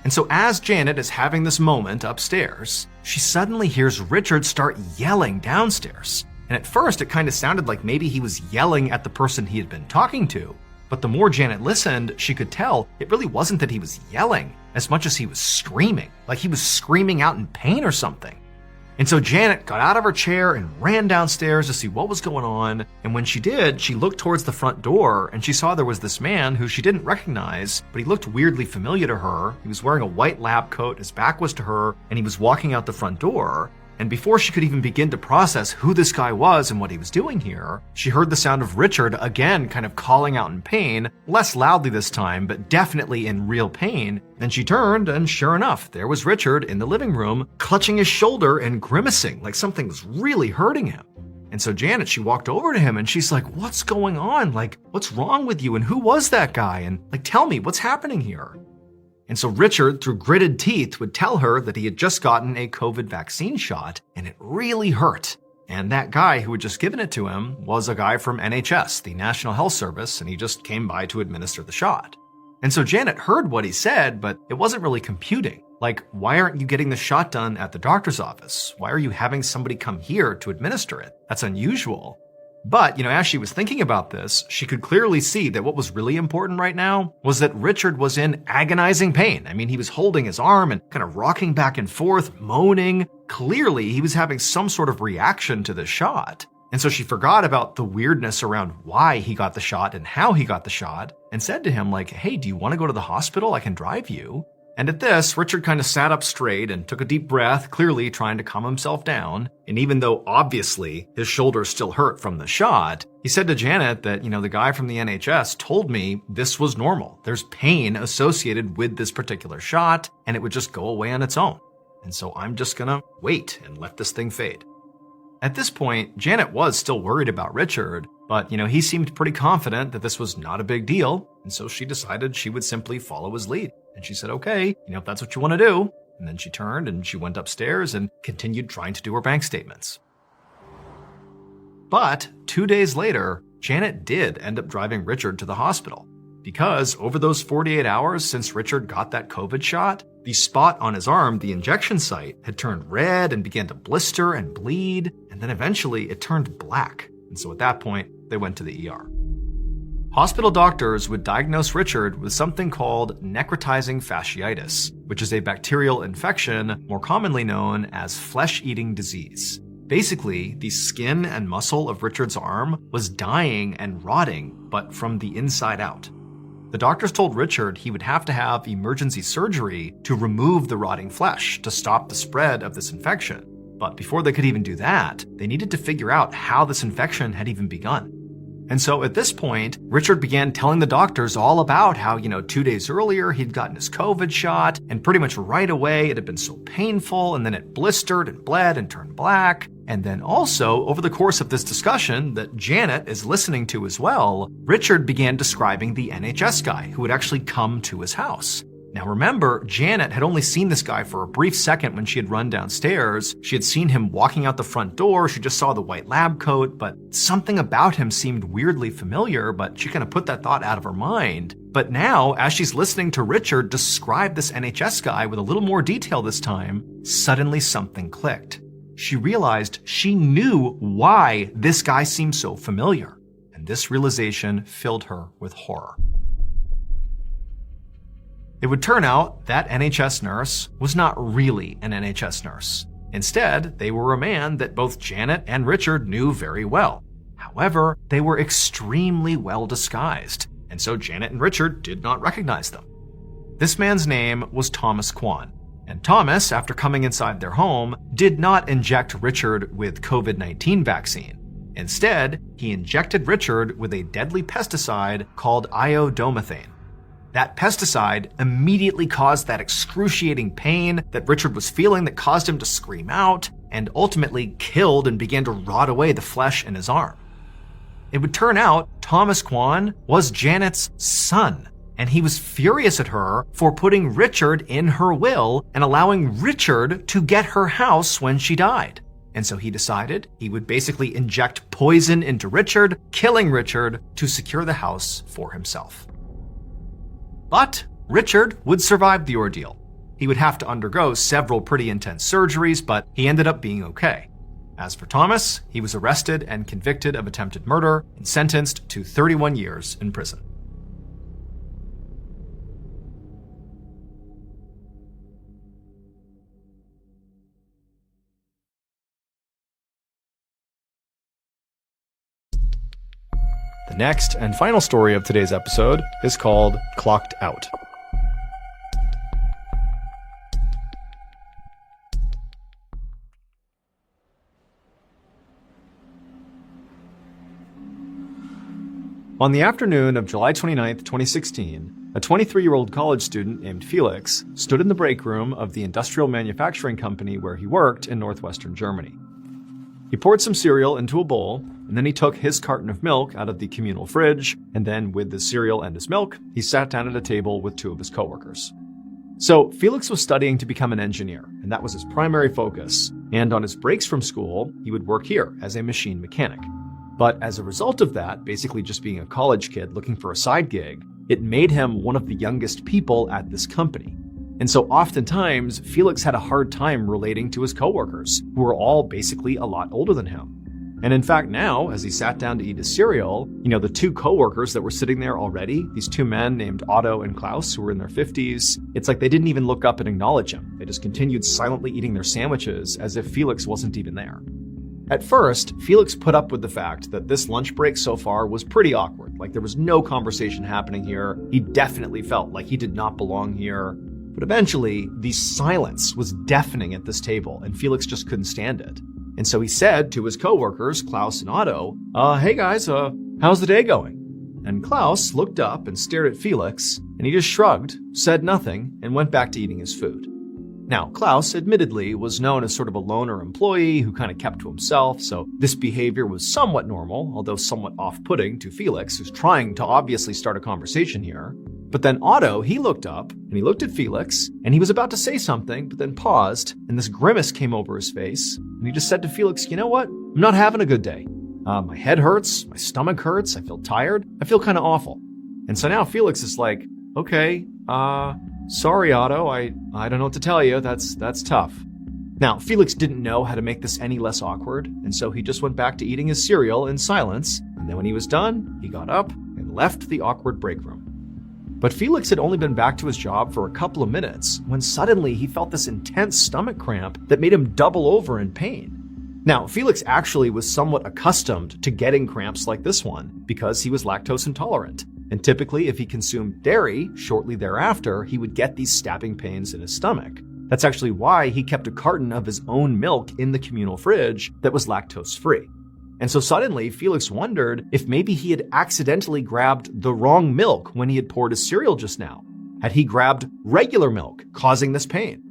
And so as Janet is having this moment upstairs, she suddenly hears Richard start yelling downstairs. And at first, it kind of sounded like maybe he was yelling at the person he had been talking to. But the more Janet listened, she could tell it really wasn't that he was yelling as much as he was screaming, like he was screaming out in pain or something. And so Janet got out of her chair and ran downstairs to see what was going on. And when she did, she looked towards the front door and she saw there was this man who she didn't recognize, but he looked weirdly familiar to her. He was wearing a white lab coat, his back was to her, and he was walking out the front door. And before she could even begin to process who this guy was and what he was doing here, she heard the sound of Richard again kind of calling out in pain, less loudly this time, but definitely in real pain. Then she turned, and sure enough, there was Richard in the living room, clutching his shoulder and grimacing like something was really hurting him. And so Janet, she walked over to him and she's like, "What's going on? Like, what's wrong with you? And who was that guy? And like, tell me, what's happening here?" And so Richard, through gritted teeth, would tell her that he had just gotten a COVID vaccine shot, and it really hurt. And that guy who had just given it to him was a guy from NHS, the National Health Service, and he just came by to administer the shot. And so Janet heard what he said, but it wasn't really computing. Like, why aren't you getting the shot done at the doctor's office? Why are you having somebody come here to administer it? That's unusual. But, as she was thinking about this, she could clearly see that what was really important right now was that Richard was in agonizing pain. I mean, he was holding his arm and kind of rocking back and forth, moaning. Clearly, he was having some sort of reaction to the shot. And so she forgot about the weirdness around why he got the shot and how he got the shot, and said to him, like, "Hey, do you want to go to the hospital? I can drive you." And at this, Richard kind of sat up straight and took a deep breath, clearly trying to calm himself down. And even though obviously his shoulder still hurt from the shot, he said to Janet that, the guy from the NHS told me this was normal. There's pain associated with this particular shot, and it would just go away on its own. And so I'm just gonna wait and let this thing fade. At this point, Janet was still worried about Richard, but, he seemed pretty confident that this was not a big deal, and so she decided she would simply follow his lead. And she said, "Okay, if that's what you want to do." And then she turned and she went upstairs and continued trying to do her bank statements. But 2 days later, Janet did end up driving Richard to the hospital. Because over those 48 hours since Richard got that COVID shot, the spot on his arm, the injection site, had turned red and began to blister and bleed, and then eventually it turned black. And so at that point, they went to the ER. Hospital doctors would diagnose Richard with something called necrotizing fasciitis, which is a bacterial infection more commonly known as flesh-eating disease. Basically, the skin and muscle of Richard's arm was dying and rotting, but from the inside out. The doctors told Richard he would have to have emergency surgery to remove the rotting flesh to stop the spread of this infection. But before they could even do that, they needed to figure out how this infection had even begun. And so at this point, Richard began telling the doctors all about how, 2 days earlier he'd gotten his COVID shot, and pretty much right away it had been so painful, and then it blistered and bled and turned black. And then also, over the course of this discussion that Janet is listening to as well, Richard began describing the NHS guy who had actually come to his house. Now remember, Janet had only seen this guy for a brief second when she had run downstairs. She had seen him walking out the front door, she just saw the white lab coat, but something about him seemed weirdly familiar, but she kind of put that thought out of her mind. But now, as she's listening to Richard describe this NHS guy with a little more detail this time, suddenly something clicked. She realized she knew why this guy seemed so familiar, and this realization filled her with horror. It would turn out that NHS nurse was not really an NHS nurse. Instead, they were a man that both Janet and Richard knew very well. However, they were extremely well disguised, and so Janet and Richard did not recognize them. This man's name was Thomas Kwan, and Thomas, after coming inside their home, did not inject Richard with COVID-19 vaccine. Instead, he injected Richard with a deadly pesticide called iodomethane. That pesticide immediately caused that excruciating pain that Richard was feeling that caused him to scream out, and ultimately killed and began to rot away the flesh in his arm. It would turn out Thomas Kwan was Janet's son, and he was furious at her for putting Richard in her will and allowing Richard to get her house when she died. And so he decided he would basically inject poison into Richard, killing Richard to secure the house for himself. But Richard would survive the ordeal. He would have to undergo several pretty intense surgeries, but he ended up being okay. As for Thomas, he was arrested and convicted of attempted murder and sentenced to 31 years in prison. next and final story of today's episode is called Clocked Out. On the afternoon of July 29, 2016, a 23-year-old college student named Felix stood in the break room of the industrial manufacturing company where he worked in northwestern Germany. He poured some cereal into a bowl, and then he took his carton of milk out of the communal fridge, and then with the cereal and his milk, he sat down at a table with two of his coworkers. So Felix was studying to become an engineer, and that was his primary focus, and on his breaks from school, he would work here as a machine mechanic. But as a result of that, basically just being a college kid looking for a side gig, it made him one of the youngest people at this company. And so oftentimes, Felix had a hard time relating to his coworkers, who were all basically a lot older than him. And in fact, now, as he sat down to eat his cereal, the two coworkers that were sitting there already, these two men named Otto and Klaus, who were in their 50s, it's like they didn't even look up and acknowledge him. They just continued silently eating their sandwiches as if Felix wasn't even there. At first, Felix put up with the fact that this lunch break so far was pretty awkward. Like there was no conversation happening here. He definitely felt like he did not belong here. But eventually, the silence was deafening at this table, and Felix just couldn't stand it. And so he said to his coworkers, Klaus and Otto, hey guys, how's the day going? And Klaus looked up and stared at Felix, and he just shrugged, said nothing, and went back to eating his food. Now, Klaus, admittedly, was known as sort of a loner employee who kind of kept to himself, so this behavior was somewhat normal, although somewhat off-putting to Felix, who's trying to obviously start a conversation here. But then Otto, he looked up, and he looked at Felix, and he was about to say something, but then paused, and this grimace came over his face, and he just said to Felix, you know what? I'm not having a good day. My head hurts, my stomach hurts, I feel tired, I feel kind of awful. And so now Felix is like, okay, sorry, Otto, I don't know what to tell you. That's tough. Now, Felix didn't know how to make this any less awkward, and so he just went back to eating his cereal in silence, and then when he was done, he got up and left the awkward break room. But Felix had only been back to his job for a couple of minutes when suddenly he felt this intense stomach cramp that made him double over in pain. Now, Felix actually was somewhat accustomed to getting cramps like this one because he was lactose intolerant. And typically, if he consumed dairy, shortly thereafter, he would get these stabbing pains in his stomach. That's actually why he kept a carton of his own milk in the communal fridge that was lactose-free. And so suddenly, Felix wondered if maybe he had accidentally grabbed the wrong milk when he had poured his cereal just now. Had he grabbed regular milk, causing this pain?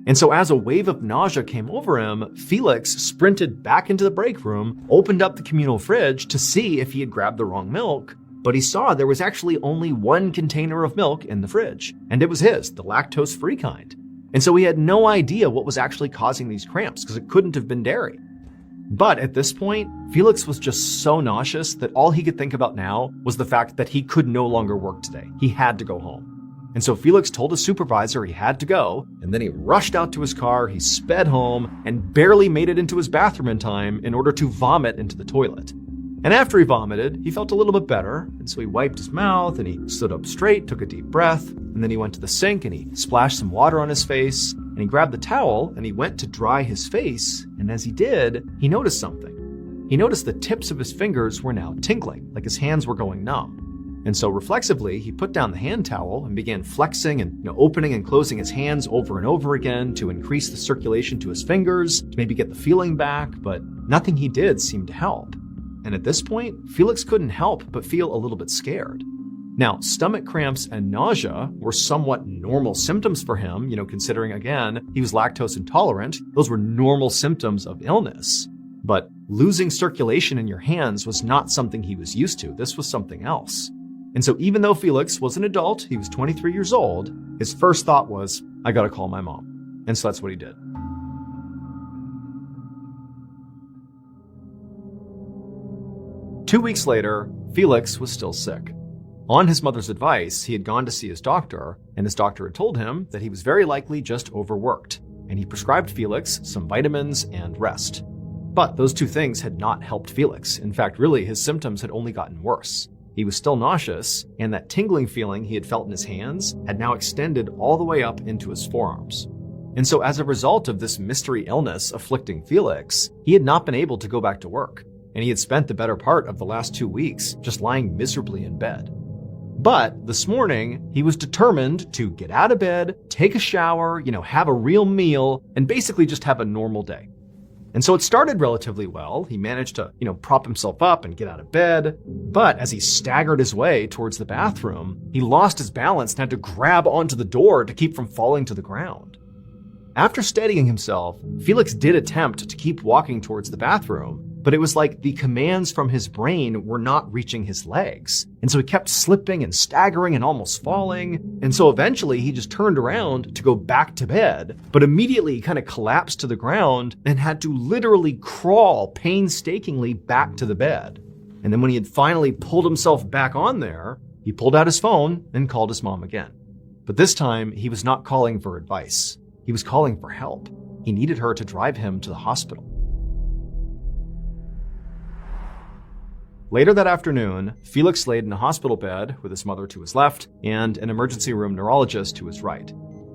And so as a wave of nausea came over him, Felix sprinted back into the break room, opened up the communal fridge to see if he had grabbed the wrong milk, but he saw there was actually only one container of milk in the fridge, and it was his, the lactose-free kind. And so he had no idea what was actually causing these cramps, because it couldn't have been dairy. But at this point, Felix was just so nauseous that all he could think about now was the fact that he could no longer work today. He had to go home. And so Felix told his supervisor he had to go, and then he rushed out to his car, he sped home, and barely made it into his bathroom in time in order to vomit into the toilet. And after he vomited, he felt a little bit better, and so he wiped his mouth, and he stood up straight, took a deep breath, and then he went to the sink, and he splashed some water on his face, and he grabbed the towel, and he went to dry his face, and as he did, he noticed something. He noticed the tips of his fingers were now tingling, like his hands were going numb. And so reflexively, he put down the hand towel and began flexing and opening and closing his hands over and over again to increase the circulation to his fingers, to maybe get the feeling back, but nothing he did seemed to help. And at this point, Felix couldn't help but feel a little bit scared. Now, stomach cramps and nausea were somewhat normal symptoms for him, considering, again, he was lactose intolerant. Those were normal symptoms of illness. But losing circulation in your hands was not something he was used to. This was something else. And so even though Felix was an adult, he was 23 years old, his first thought was, I gotta call my mom. And so that's what he did. Two weeks later, Felix was still sick. On his mother's advice, he had gone to see his doctor, and his doctor had told him that he was very likely just overworked, and he prescribed Felix some vitamins and rest. But those two things had not helped Felix. In fact, really, his symptoms had only gotten worse. He was still nauseous, and that tingling feeling he had felt in his hands had now extended all the way up into his forearms. And so as a result of this mystery illness afflicting Felix, he had not been able to go back to work. and he had spent the better part of the last 2 weeks just lying miserably in bed. But this morning, he was determined to get out of bed, take a shower, have a real meal, and basically just have a normal day. And so it started relatively well. He managed to, prop himself up and get out of bed. But as he staggered his way towards the bathroom, he lost his balance and had to grab onto the door to keep from falling to the ground. After steadying himself, Felix did attempt to keep walking towards the bathroom, but it was like the commands from his brain were not reaching his legs. And so he kept slipping and staggering and almost falling. And so eventually he just turned around to go back to bed, but immediately he kind of collapsed to the ground and had to literally crawl painstakingly back to the bed. And then when he had finally pulled himself back on there, he pulled out his phone and called his mom again. But this time he was not calling for advice. He was calling for help. He needed her to drive him to the hospital. Later that afternoon, Felix laid in a hospital bed with his mother to his left and an emergency room neurologist to his right.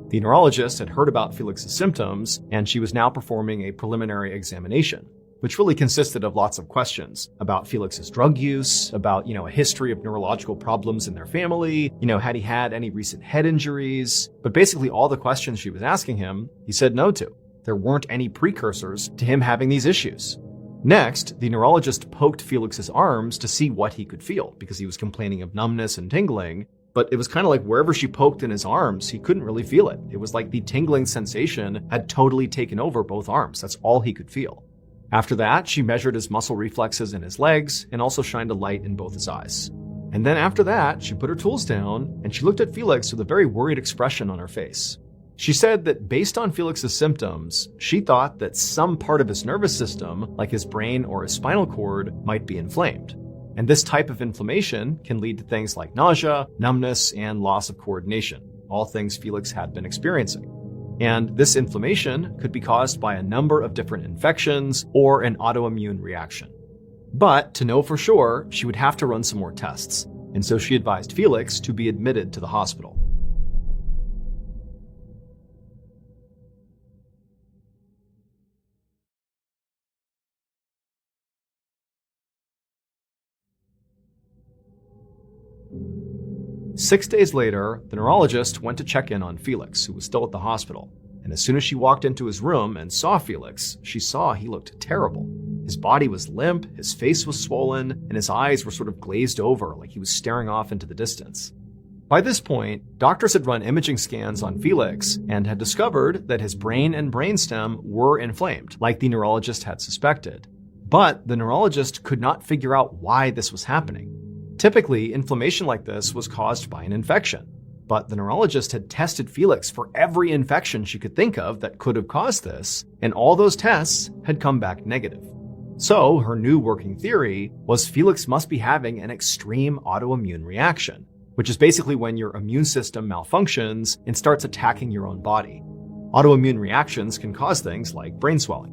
The neurologist had heard about Felix's symptoms, and she was now performing a preliminary examination, which really consisted of lots of questions about Felix's drug use, about, a history of neurological problems in their family, had he had any recent head injuries. But basically all the questions she was asking him, he said no to. There weren't any precursors to him having these issues. Next, the neurologist poked Felix's arms to see what he could feel, because he was complaining of numbness and tingling, but it was kind of like wherever she poked in his arms, he couldn't really feel it. It was like the tingling sensation had totally taken over both arms. That's all he could feel. After that, she measured his muscle reflexes in his legs and also shined a light in both his eyes. And then after that, she put her tools down and she looked at Felix with a very worried expression on her face. She said that based on Felix's symptoms, she thought that some part of his nervous system, like his brain or his spinal cord, might be inflamed. And this type of inflammation can lead to things like nausea, numbness, and loss of coordination, all things Felix had been experiencing. And this inflammation could be caused by a number of different infections or an autoimmune reaction. But to know for sure, she would have to run some more tests, and so she advised Felix to be admitted to the hospital. Six days later, the neurologist went to check in on Felix, who was still at the hospital. And as soon as she walked into his room and saw Felix, she saw he looked terrible. His body was limp, his face was swollen, and his eyes were sort of glazed over like he was staring off into the distance. By this point, doctors had run imaging scans on Felix and had discovered that his brain and brainstem were inflamed, like the neurologist had suspected. But the neurologist could not figure out why this was happening. Typically, inflammation like this was caused by an infection, but the neurologist had tested Felix for every infection she could think of that could have caused this, and all those tests had come back negative. So her new working theory was Felix must be having an extreme autoimmune reaction, which is basically when your immune system malfunctions and starts attacking your own body. Autoimmune reactions can cause things like brain swelling.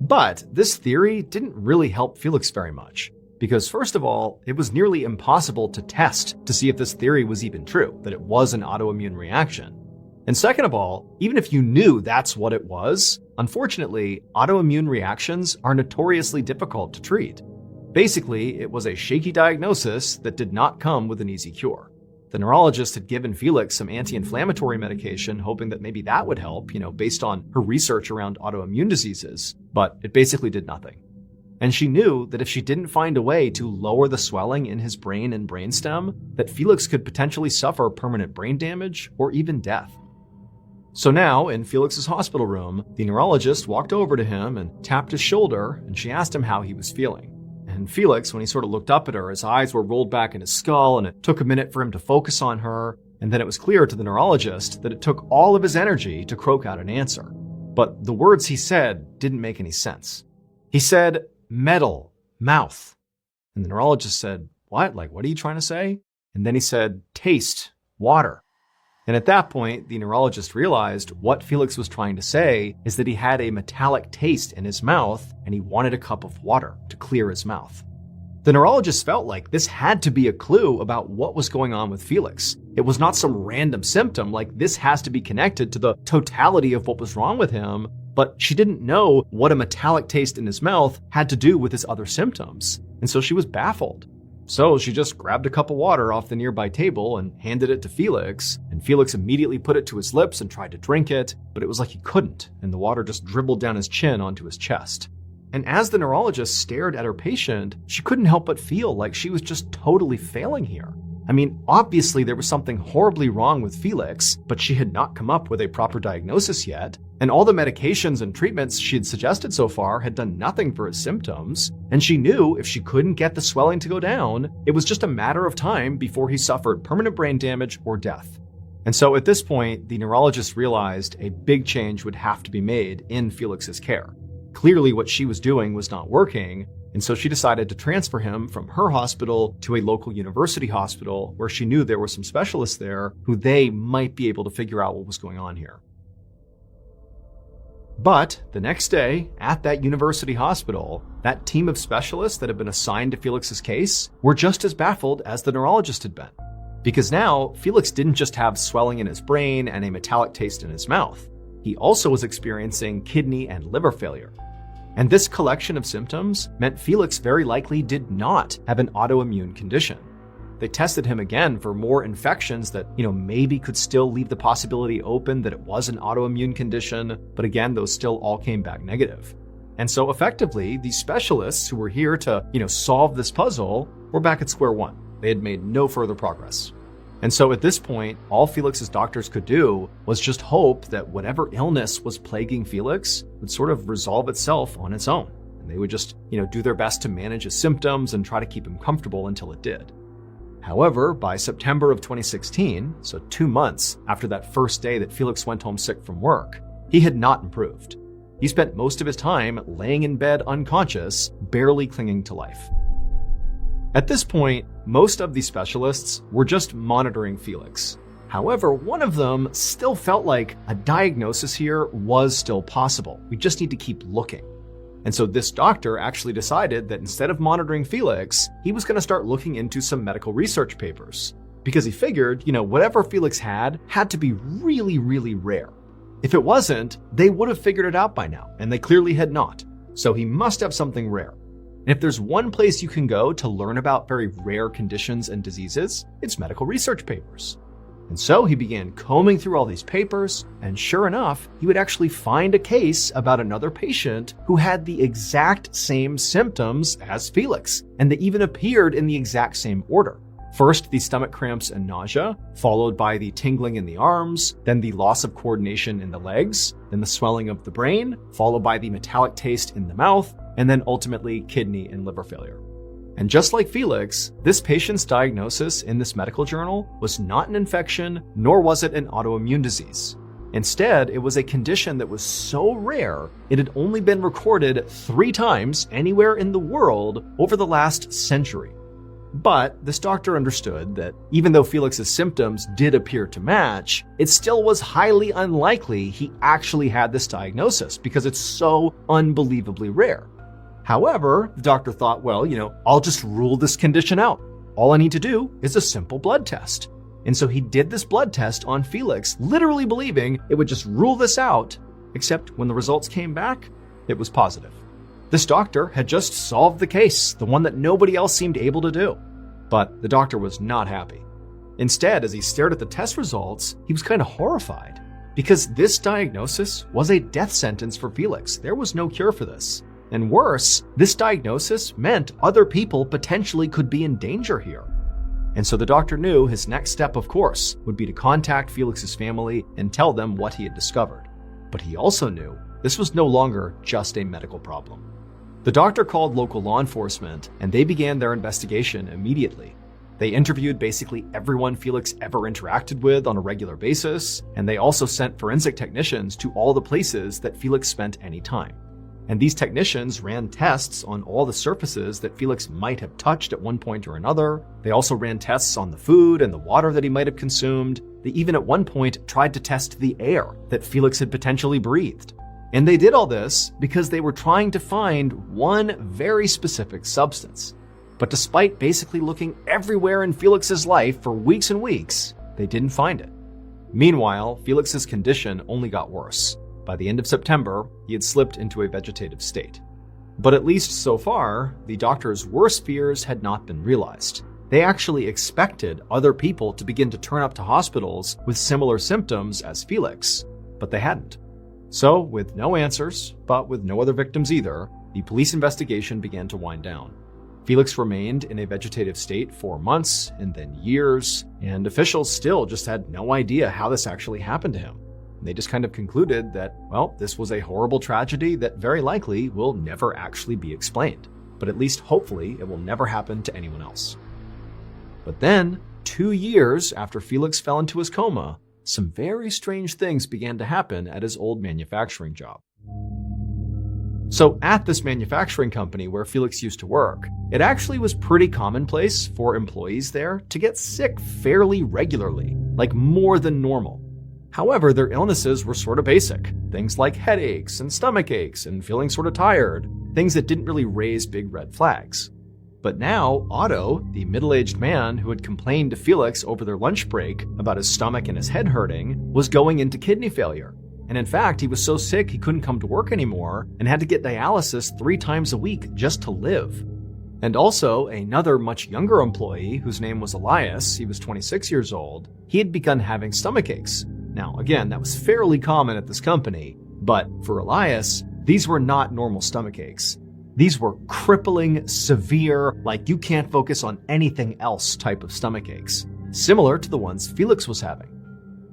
But this theory didn't really help Felix very much. Because first of all, it was nearly impossible to test to see if this theory was even true, that it was an autoimmune reaction. And second of all, even if you knew that's what it was, unfortunately, autoimmune reactions are notoriously difficult to treat. Basically, it was a shaky diagnosis that did not come with an easy cure. The neurologist had given Felix some anti-inflammatory medication, hoping that maybe that would help, based on her research around autoimmune diseases, but it basically did nothing. And she knew that if she didn't find a way to lower the swelling in his brain and brainstem, that Felix could potentially suffer permanent brain damage or even death. So now, in Felix's hospital room, the neurologist walked over to him and tapped his shoulder, and she asked him how he was feeling. And Felix, when he sort of looked up at her, his eyes were rolled back in his skull, and it took a minute for him to focus on her, and then it was clear to the neurologist that it took all of his energy to croak out an answer. But the words he said didn't make any sense. He said, "Metal, mouth." And the neurologist said, "What? What are you trying to say?" And then he said, "Taste, water." And at that point, the neurologist realized what Felix was trying to say is that he had a metallic taste in his mouth and he wanted a cup of water to clear his mouth. The neurologist felt like this had to be a clue about what was going on with Felix. It was not some random symptom, this has to be connected to the totality of what was wrong with him. but she didn't know what a metallic taste in his mouth had to do with his other symptoms, and so she was baffled. So she just grabbed a cup of water off the nearby table and handed it to Felix, and Felix immediately put it to his lips and tried to drink it, but it was like he couldn't, and the water just dribbled down his chin onto his chest. And as the neurologist stared at her patient, she couldn't help but feel like she was just totally failing here. I mean, obviously there was something horribly wrong with Felix, but she had not come up with a proper diagnosis yet, and all the medications and treatments she had suggested so far had done nothing for his symptoms, and she knew if she couldn't get the swelling to go down, it was just a matter of time before he suffered permanent brain damage or death. And so at this point, the neurologist realized a big change would have to be made in Felix's care. Clearly what she was doing was not working, and so she decided to transfer him from her hospital to a local university hospital where she knew there were some specialists there who they might be able to figure out what was going on here. But the next day, at that university hospital, that team of specialists that had been assigned to Felix's case were just as baffled as the neurologist had been. Because now, Felix didn't just have swelling in his brain and a metallic taste in his mouth. He also was experiencing kidney and liver failure. And this collection of symptoms meant Felix very likely did not have an autoimmune condition. They tested him again for more infections that, maybe could still leave the possibility open that it was an autoimmune condition, but again, those still all came back negative. And so effectively, these specialists who were here to, solve this puzzle were back at square one. They had made no further progress. And so at this point, all Felix's doctors could do was just hope that whatever illness was plaguing Felix would sort of resolve itself on its own. And they would just, do their best to manage his symptoms and try to keep him comfortable until it did. However, by September of 2016, so 2 months after that first day that Felix went home sick from work, he had not improved. He spent most of his time laying in bed unconscious, barely clinging to life. At this point, most of the specialists were just monitoring Felix. However, one of them still felt like a diagnosis here was still possible. We just need to keep looking. And so this doctor actually decided that instead of monitoring Felix, he was going to start looking into some medical research papers. Because he figured, whatever Felix had to be really, really rare. If it wasn't, they would have figured it out by now, and they clearly had not. So he must have something rare. And if there's one place you can go to learn about very rare conditions and diseases, it's medical research papers. And so he began combing through all these papers, and sure enough, he would actually find a case about another patient who had the exact same symptoms as Felix, and they even appeared in the exact same order. First, the stomach cramps and nausea, followed by the tingling in the arms, then the loss of coordination in the legs, then the swelling of the brain, followed by the metallic taste in the mouth, and then ultimately kidney and liver failure. And just like Felix, this patient's diagnosis in this medical journal was not an infection, nor was it an autoimmune disease. Instead, it was a condition that was so rare, it had only been recorded 3 times anywhere in the world over the last century. But this doctor understood that even though Felix's symptoms did appear to match, it still was highly unlikely he actually had this diagnosis because it's so unbelievably rare. However, the doctor thought, well, I'll just rule this condition out. All I need to do is a simple blood test. And so he did this blood test on Felix, literally believing it would just rule this out, except when the results came back, it was positive. This doctor had just solved the case, the one that nobody else seemed able to do. But the doctor was not happy. Instead, as he stared at the test results, he was kind of horrified because this diagnosis was a death sentence for Felix. There was no cure for this. And worse, this diagnosis meant other people potentially could be in danger here. And so the doctor knew his next step, of course, would be to contact Felix's family and tell them what he had discovered. But he also knew this was no longer just a medical problem. The doctor called local law enforcement, and they began their investigation immediately. They interviewed basically everyone Felix ever interacted with on a regular basis, and they also sent forensic technicians to all the places that Felix spent any time. And these technicians ran tests on all the surfaces that Felix might have touched at one point or another. They also ran tests on the food and the water that he might have consumed. They even at one point tried to test the air that Felix had potentially breathed. And they did all this because they were trying to find one very specific substance. But despite basically looking everywhere in Felix's life for weeks and weeks, they didn't find it. Meanwhile, Felix's condition only got worse. By the end of September, he had slipped into a vegetative state. But at least so far, the doctor's worst fears had not been realized. They actually expected other people to begin to turn up to hospitals with similar symptoms as Felix, but they hadn't. So, with no answers, but with no other victims either, the police investigation began to wind down. Felix remained in a vegetative state for months and then years, and officials still just had no idea how this actually happened to him. They just kind of concluded that, well, this was a horrible tragedy that very likely will never actually be explained. But at least hopefully it will never happen to anyone else. But then, 2 years after Felix fell into his coma, some very strange things began to happen at his old manufacturing job. So at this manufacturing company where Felix used to work, it actually was pretty commonplace for employees there to get sick fairly regularly, like more than normal. However, their illnesses were sort of basic. Things like headaches and stomach aches and feeling sort of tired. Things that didn't really raise big red flags. But now, Otto, the middle-aged man who had complained to Felix over their lunch break about his stomach and his head hurting, was going into kidney failure. And in fact, he was so sick he couldn't come to work anymore and had to get dialysis 3 times a week just to live. And also, another much younger employee, whose name was Elias, he was 26 years old, he had begun having stomach aches. Now, again, that was fairly common at this company, but for Elias, these were not normal stomach aches. These were crippling, severe, like you can't focus on anything else type of stomach aches, similar to the ones Felix was having.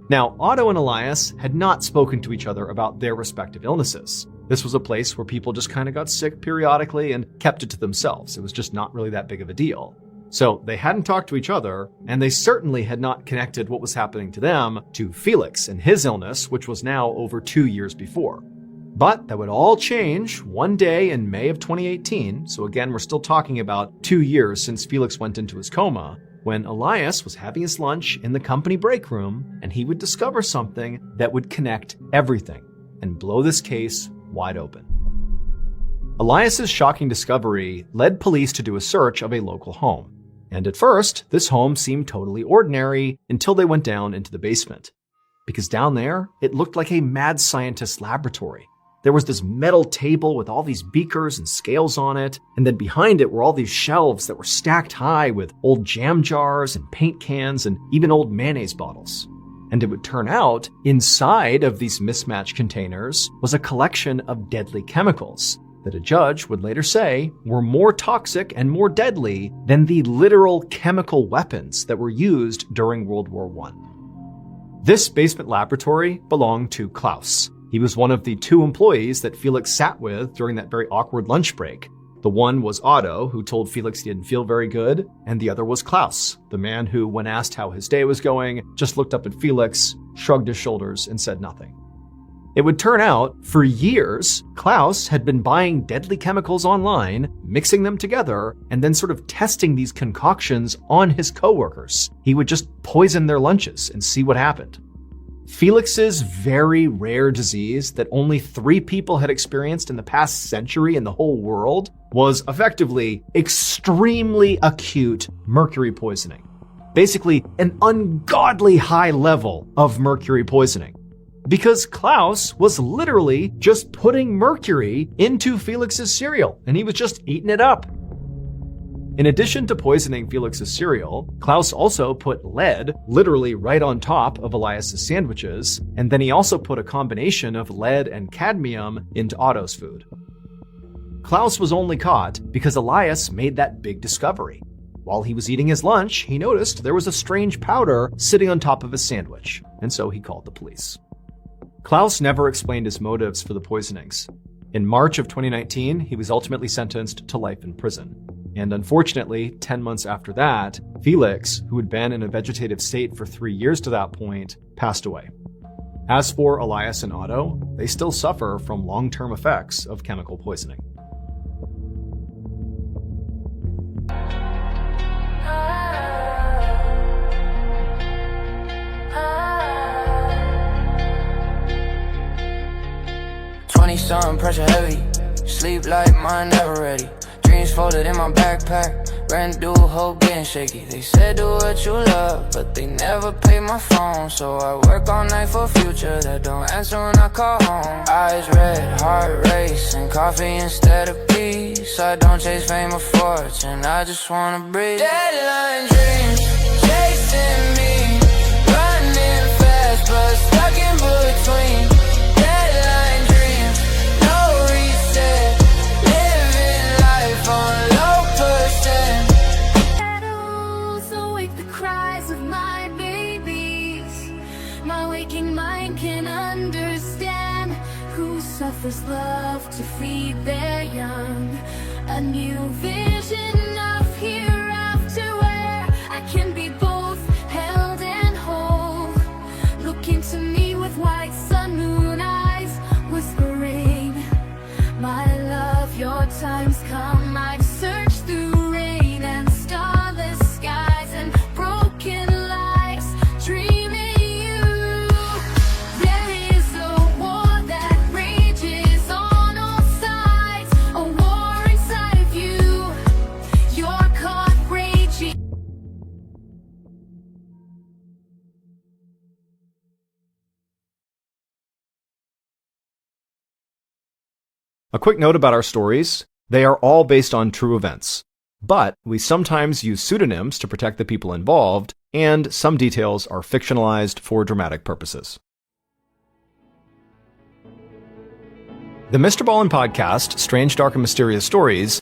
Now, Otto and Elias had not spoken to each other about their respective illnesses. This was a place where people just kind of got sick periodically and kept it to themselves. It was just not really that big of a deal. So they hadn't talked to each other, and they certainly had not connected what was happening to them to Felix and his illness, which was now over 2 years before. But that would all change one day in May of 2018, so again, we're still talking about 2 years since Felix went into his coma, when Elias was having his lunch in the company break room, and he would discover something that would connect everything and blow this case wide open. Elias's shocking discovery led police to do a search of a local home. And at first, this home seemed totally ordinary until they went down into the basement. Because down there, it looked like a mad scientist's laboratory. There was this metal table with all these beakers and scales on it, and then behind it were all these shelves that were stacked high with old jam jars and paint cans and even old mayonnaise bottles. And it would turn out, inside of these mismatched containers was a collection of deadly chemicals that a judge would later say were more toxic and more deadly than the literal chemical weapons that were used during World War I. This basement laboratory belonged to Klaus. He was one of the 2 employees that Felix sat with during that very awkward lunch break. The one was Otto, who told Felix he didn't feel very good, and the other was Klaus, the man who, when asked how his day was going, just looked up at Felix, shrugged his shoulders, and said nothing. It would turn out, for years, Klaus had been buying deadly chemicals online, mixing them together, and then sort of testing these concoctions on his coworkers. He would just poison their lunches and see what happened. Felix's very rare disease that only 3 people had experienced in the past century in the whole world was effectively extremely acute mercury poisoning. Basically, an ungodly high level of mercury poisoning. Because Klaus was literally just putting mercury into Felix's cereal, and he was just eating it up. In addition to poisoning Felix's cereal, Klaus also put lead literally right on top of Elias's sandwiches, and then he also put a combination of lead and cadmium into Otto's food. Klaus was only caught because Elias made that big discovery. While he was eating his lunch, he noticed there was a strange powder sitting on top of his sandwich, and so he called the police. Klaus never explained his motives for the poisonings. In March of 2019, he was ultimately sentenced to life in prison. And unfortunately, 10 months after that, Felix, who had been in a vegetative state for 3 years to that point, passed away. As for Elias and Otto, they still suffer from long-term effects of chemical poisoning. Something pressure heavy, sleep like mine never ready. Dreams folded in my backpack, Brand new hoe getting shaky. They said do what you love, but they never pay my phone. So I work all night for future that don't answer when I call home. Eyes red, heart racing, coffee instead of peace. I don't chase fame or fortune, I just wanna breathe. Deadline dreams, chasing me, running fast but stuck in between. Deadline dreams, no reset, living life on low percent. Shadows awake the cries of my babies. My waking mind can understand who suffers love to feed their young. A new vision of hereafter where I can be both held and whole. Look into me with white sun moon eyes, whispering, my love, your time's come. I've searched through rain and starless skies and broken lives, dreaming you. There is a war that rages on all sides, a war inside of you. You're caught raging. A quick note about our stories. They are all based on true events, but we sometimes use pseudonyms to protect the people involved, and some details are fictionalized for dramatic purposes. The MrBallen podcast, Strange, Dark, and Mysterious Stories,